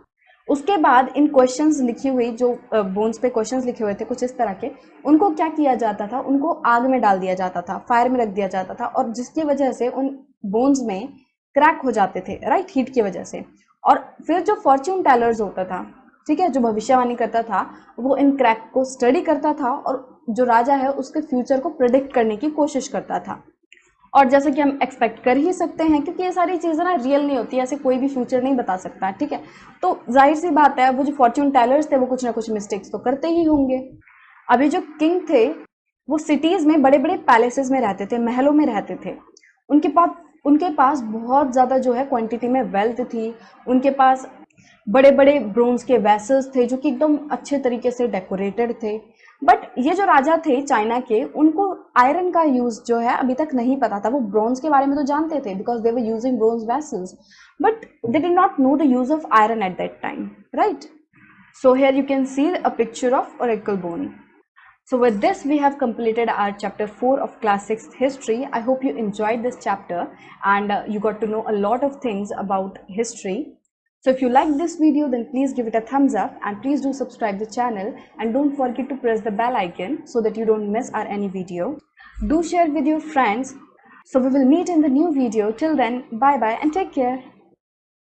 उसके बाद इन क्वेश्चंस लिखी हुई, जो बोन्स पे क्वेश्चंस लिखे हुए थे कुछ इस तरह के, उनको क्या किया जाता था, उनको आग में डाल दिया जाता था, फायर में रख दिया जाता था, और जिसकी वजह से उन बोन्स में क्रैक हो जाते थे, राइट, हीट की वजह से। और फिर जो फॉर्च्यून टेलर्स होता था, ठीक है, जो भविष्यवाणी करता था, वो इन क्रैक को स्टडी करता था और जो राजा है उसके फ्यूचर को प्रिडिक्ट करने की कोशिश करता था। और जैसे कि हम एक्सपेक्ट कर ही सकते हैं, क्योंकि ये सारी चीज़ें ना रियल नहीं होती, ऐसे कोई भी फ्यूचर नहीं बता सकता, ठीक है। तो जाहिर सी बात है, वो जो फॉर्च्यून टेलर्स थे वो कुछ ना कुछ मिस्टेक्स तो करते ही होंगे। अभी जो किंग थे वो सिटीज़ में बड़े बड़े पैलेसेस में रहते थे, महलों में रहते थे। उनके पास बहुत ज़्यादा जो है क्वांटिटी में वेल्थ थी। उनके पास बड़े बड़े ब्रोंज के वेसल्स थे जो कि एकदम अच्छे तरीके से डेकोरेटेड थे। बट ये जो राजा थे चाइना के, उनको आयरन का यूज जो है अभी तक नहीं पता था। वो ब्रोंज के बारे में तो जानते थे because they were using bronze vessels, but they did not know the use of iron at that time, right. So here you can see a picture of oracle bone. So with this we have completed our chapter 4 of class 6th history. I hope you enjoyed this chapter and you got to know a lot of things about history. So if you like this video, then please give it a thumbs up and please do subscribe the channel and don't forget to press the bell icon so that you don't miss our any video. Do share with your friends. So we will meet in the new video. Till then, bye bye and take care.